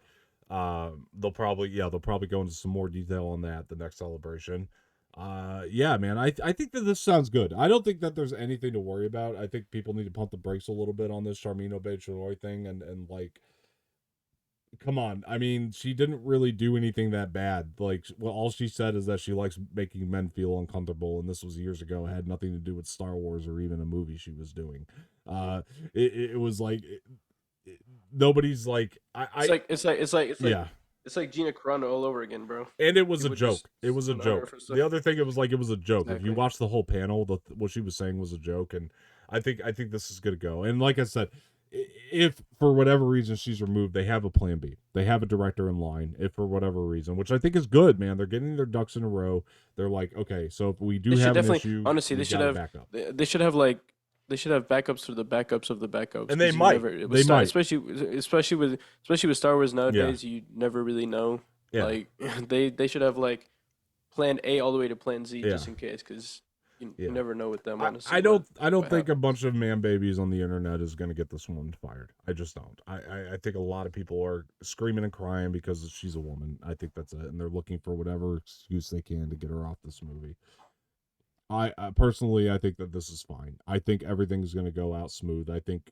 they'll probably go into some more detail on that at the next Celebration. Yeah, man, I think that this sounds good. I don't think that there's anything to worry about. I think people need to pump the brakes a little bit on this Charmin Obaid-Chinoy thing, and like, come on. I mean, she didn't really do anything that bad. Like, well, all she said is that she likes making men feel uncomfortable, and this was years ago. It had nothing to do with Star Wars or even a movie she was doing. It was like nobody's like yeah. It's like Gina Carano all over again, bro. And it was a People joke. just It was a snub her joke. for stuff. The other thing, it was a joke. If Exactly. you watch the whole panel, what she was saying was a joke, and I think this is gonna go. And like I said, if for whatever reason she's removed, they have a plan B. They have a director in line. If for whatever reason, which I think is good, man, they're getting their ducks in a row. They're like, okay, so if we do They should have an definitely- issue, honestly, we they should got a have- backup. They should have backups for the backups of the backups. And they 'cause you might. never- They might. especially with Star Wars nowadays. You never really know. Yeah. Like they should have like plan A all the way to plan Z just Yeah. in case, because you Yeah. never know with them. I Honestly, don't what think a bunch of man babies on the internet is going to get this woman fired. I just don't. I think a lot of people are screaming and crying because she's a woman. I think that's it, and they're looking for whatever excuse they can to get her off this movie. I personally, I think that this is fine. I think everything's going to go out smooth. I think,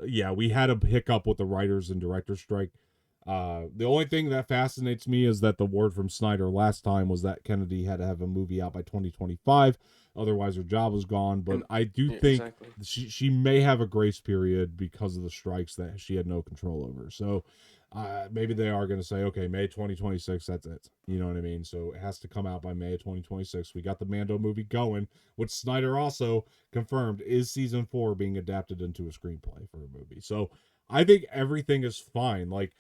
yeah, we had a hiccup with the writers and directors strike. The only thing that fascinates me is that the word from Snyder last time was that Kennedy had to have a movie out by 2025, otherwise her job was gone. But And- I do yeah, think exactly. she may have a grace period because of the strikes that she had no control over. So maybe they are going to say, okay, May 2026, that's it. You know what I mean? So it has to come out by May 2026. We got the Mando movie going, which Snyder also confirmed is season 4 being adapted into a screenplay for a movie. So I think everything is fine. Like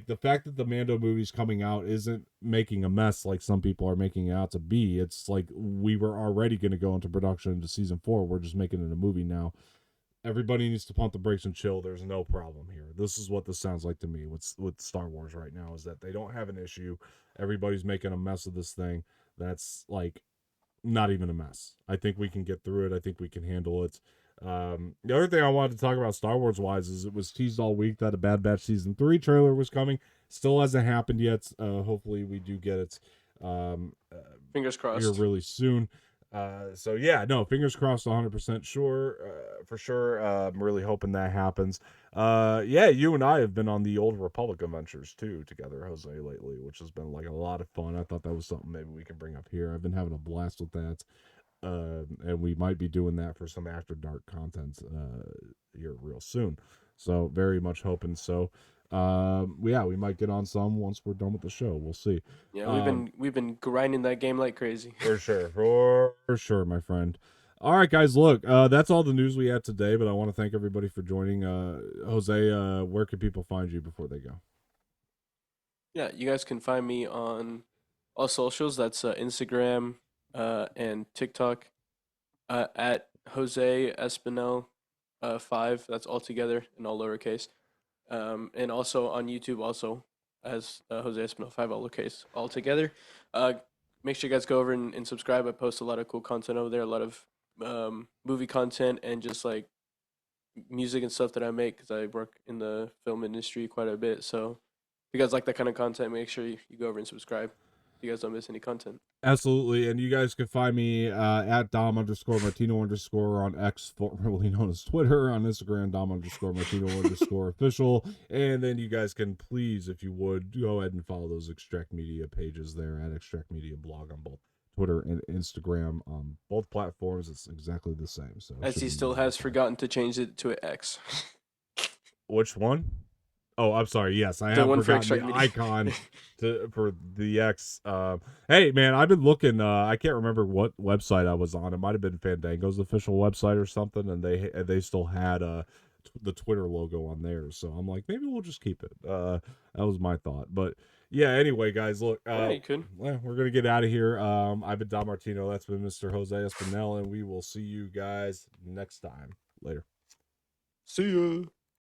the fact that the Mando movie's coming out isn't making a mess like some people are making it out to be. It's like we were already going to go into production into season 4. We're just making it a movie now. everybody needs to pump the brakes and chill. There's no problem here. This is what this sounds like to me with Star Wars right now, is that they don't have an issue. Everybody's making a mess of this thing that's like not even a mess. I think we can get through it. I think we can handle it. The other thing I wanted to talk about Star Wars wise is it was teased all week that a Bad Batch season 3 trailer was coming. Still hasn't happened yet. Hopefully we do get it Fingers here crossed. really soon. So yeah, no, fingers crossed, 100% sure, for sure. I'm really hoping that happens. Yeah, you and I have been on the Old Republic adventures too together, Jose, lately, which has been like a lot of fun. I thought that was something maybe we can bring up here. I've been having a blast with that. And we might be doing that for some After Dark content here real soon. So very much hoping so. Yeah, we might get on some once we're done with the show. We'll see. Yeah, we've been grinding that game like crazy. For sure, for sure, my friend. All right, guys, look, that's all the news we had today, but I want to thank everybody for joining. Jose, where can people find you before they go? Yeah, you guys can find me on all socials. That's Instagram and TikTok at Jose Espinel 5. That's all together in all lowercase. And also on YouTube, also as Jose Espinel 5, all lowercase, all together. Make sure you guys go over and subscribe. I post a lot of cool content over there, a lot of movie content and just like music and stuff that I make because I work in the film industry quite a bit. So if you guys like that kind of content, make sure you go over and subscribe. You guys don't miss any content. Absolutely, and you guys can find me at Dom_Martino_ on X, formerly known as Twitter, on Instagram, Dom_Martino_ official, and then you guys can please, if you would, go ahead and follow those Extract Media pages there at Extract Media blog on both Twitter and Instagram. On both platforms, it's exactly the same. So As he still has forgotten to change it to an X. Which one? Oh, I'm sorry. Yes, I The have one for forgotten the Extract icon for the X. Hey, man, I've been looking. I can't remember what website I was on. It might have been Fandango's official website or something, and they still had the Twitter logo on there. So I'm like, maybe we'll just keep it. That was my thought. But yeah, anyway, guys, look. Yeah, you could. Well, we're gonna get out of here. I've been Dom Martino. That's been Mr. Jose Espinel, and we will see you guys next time. Later. See ya.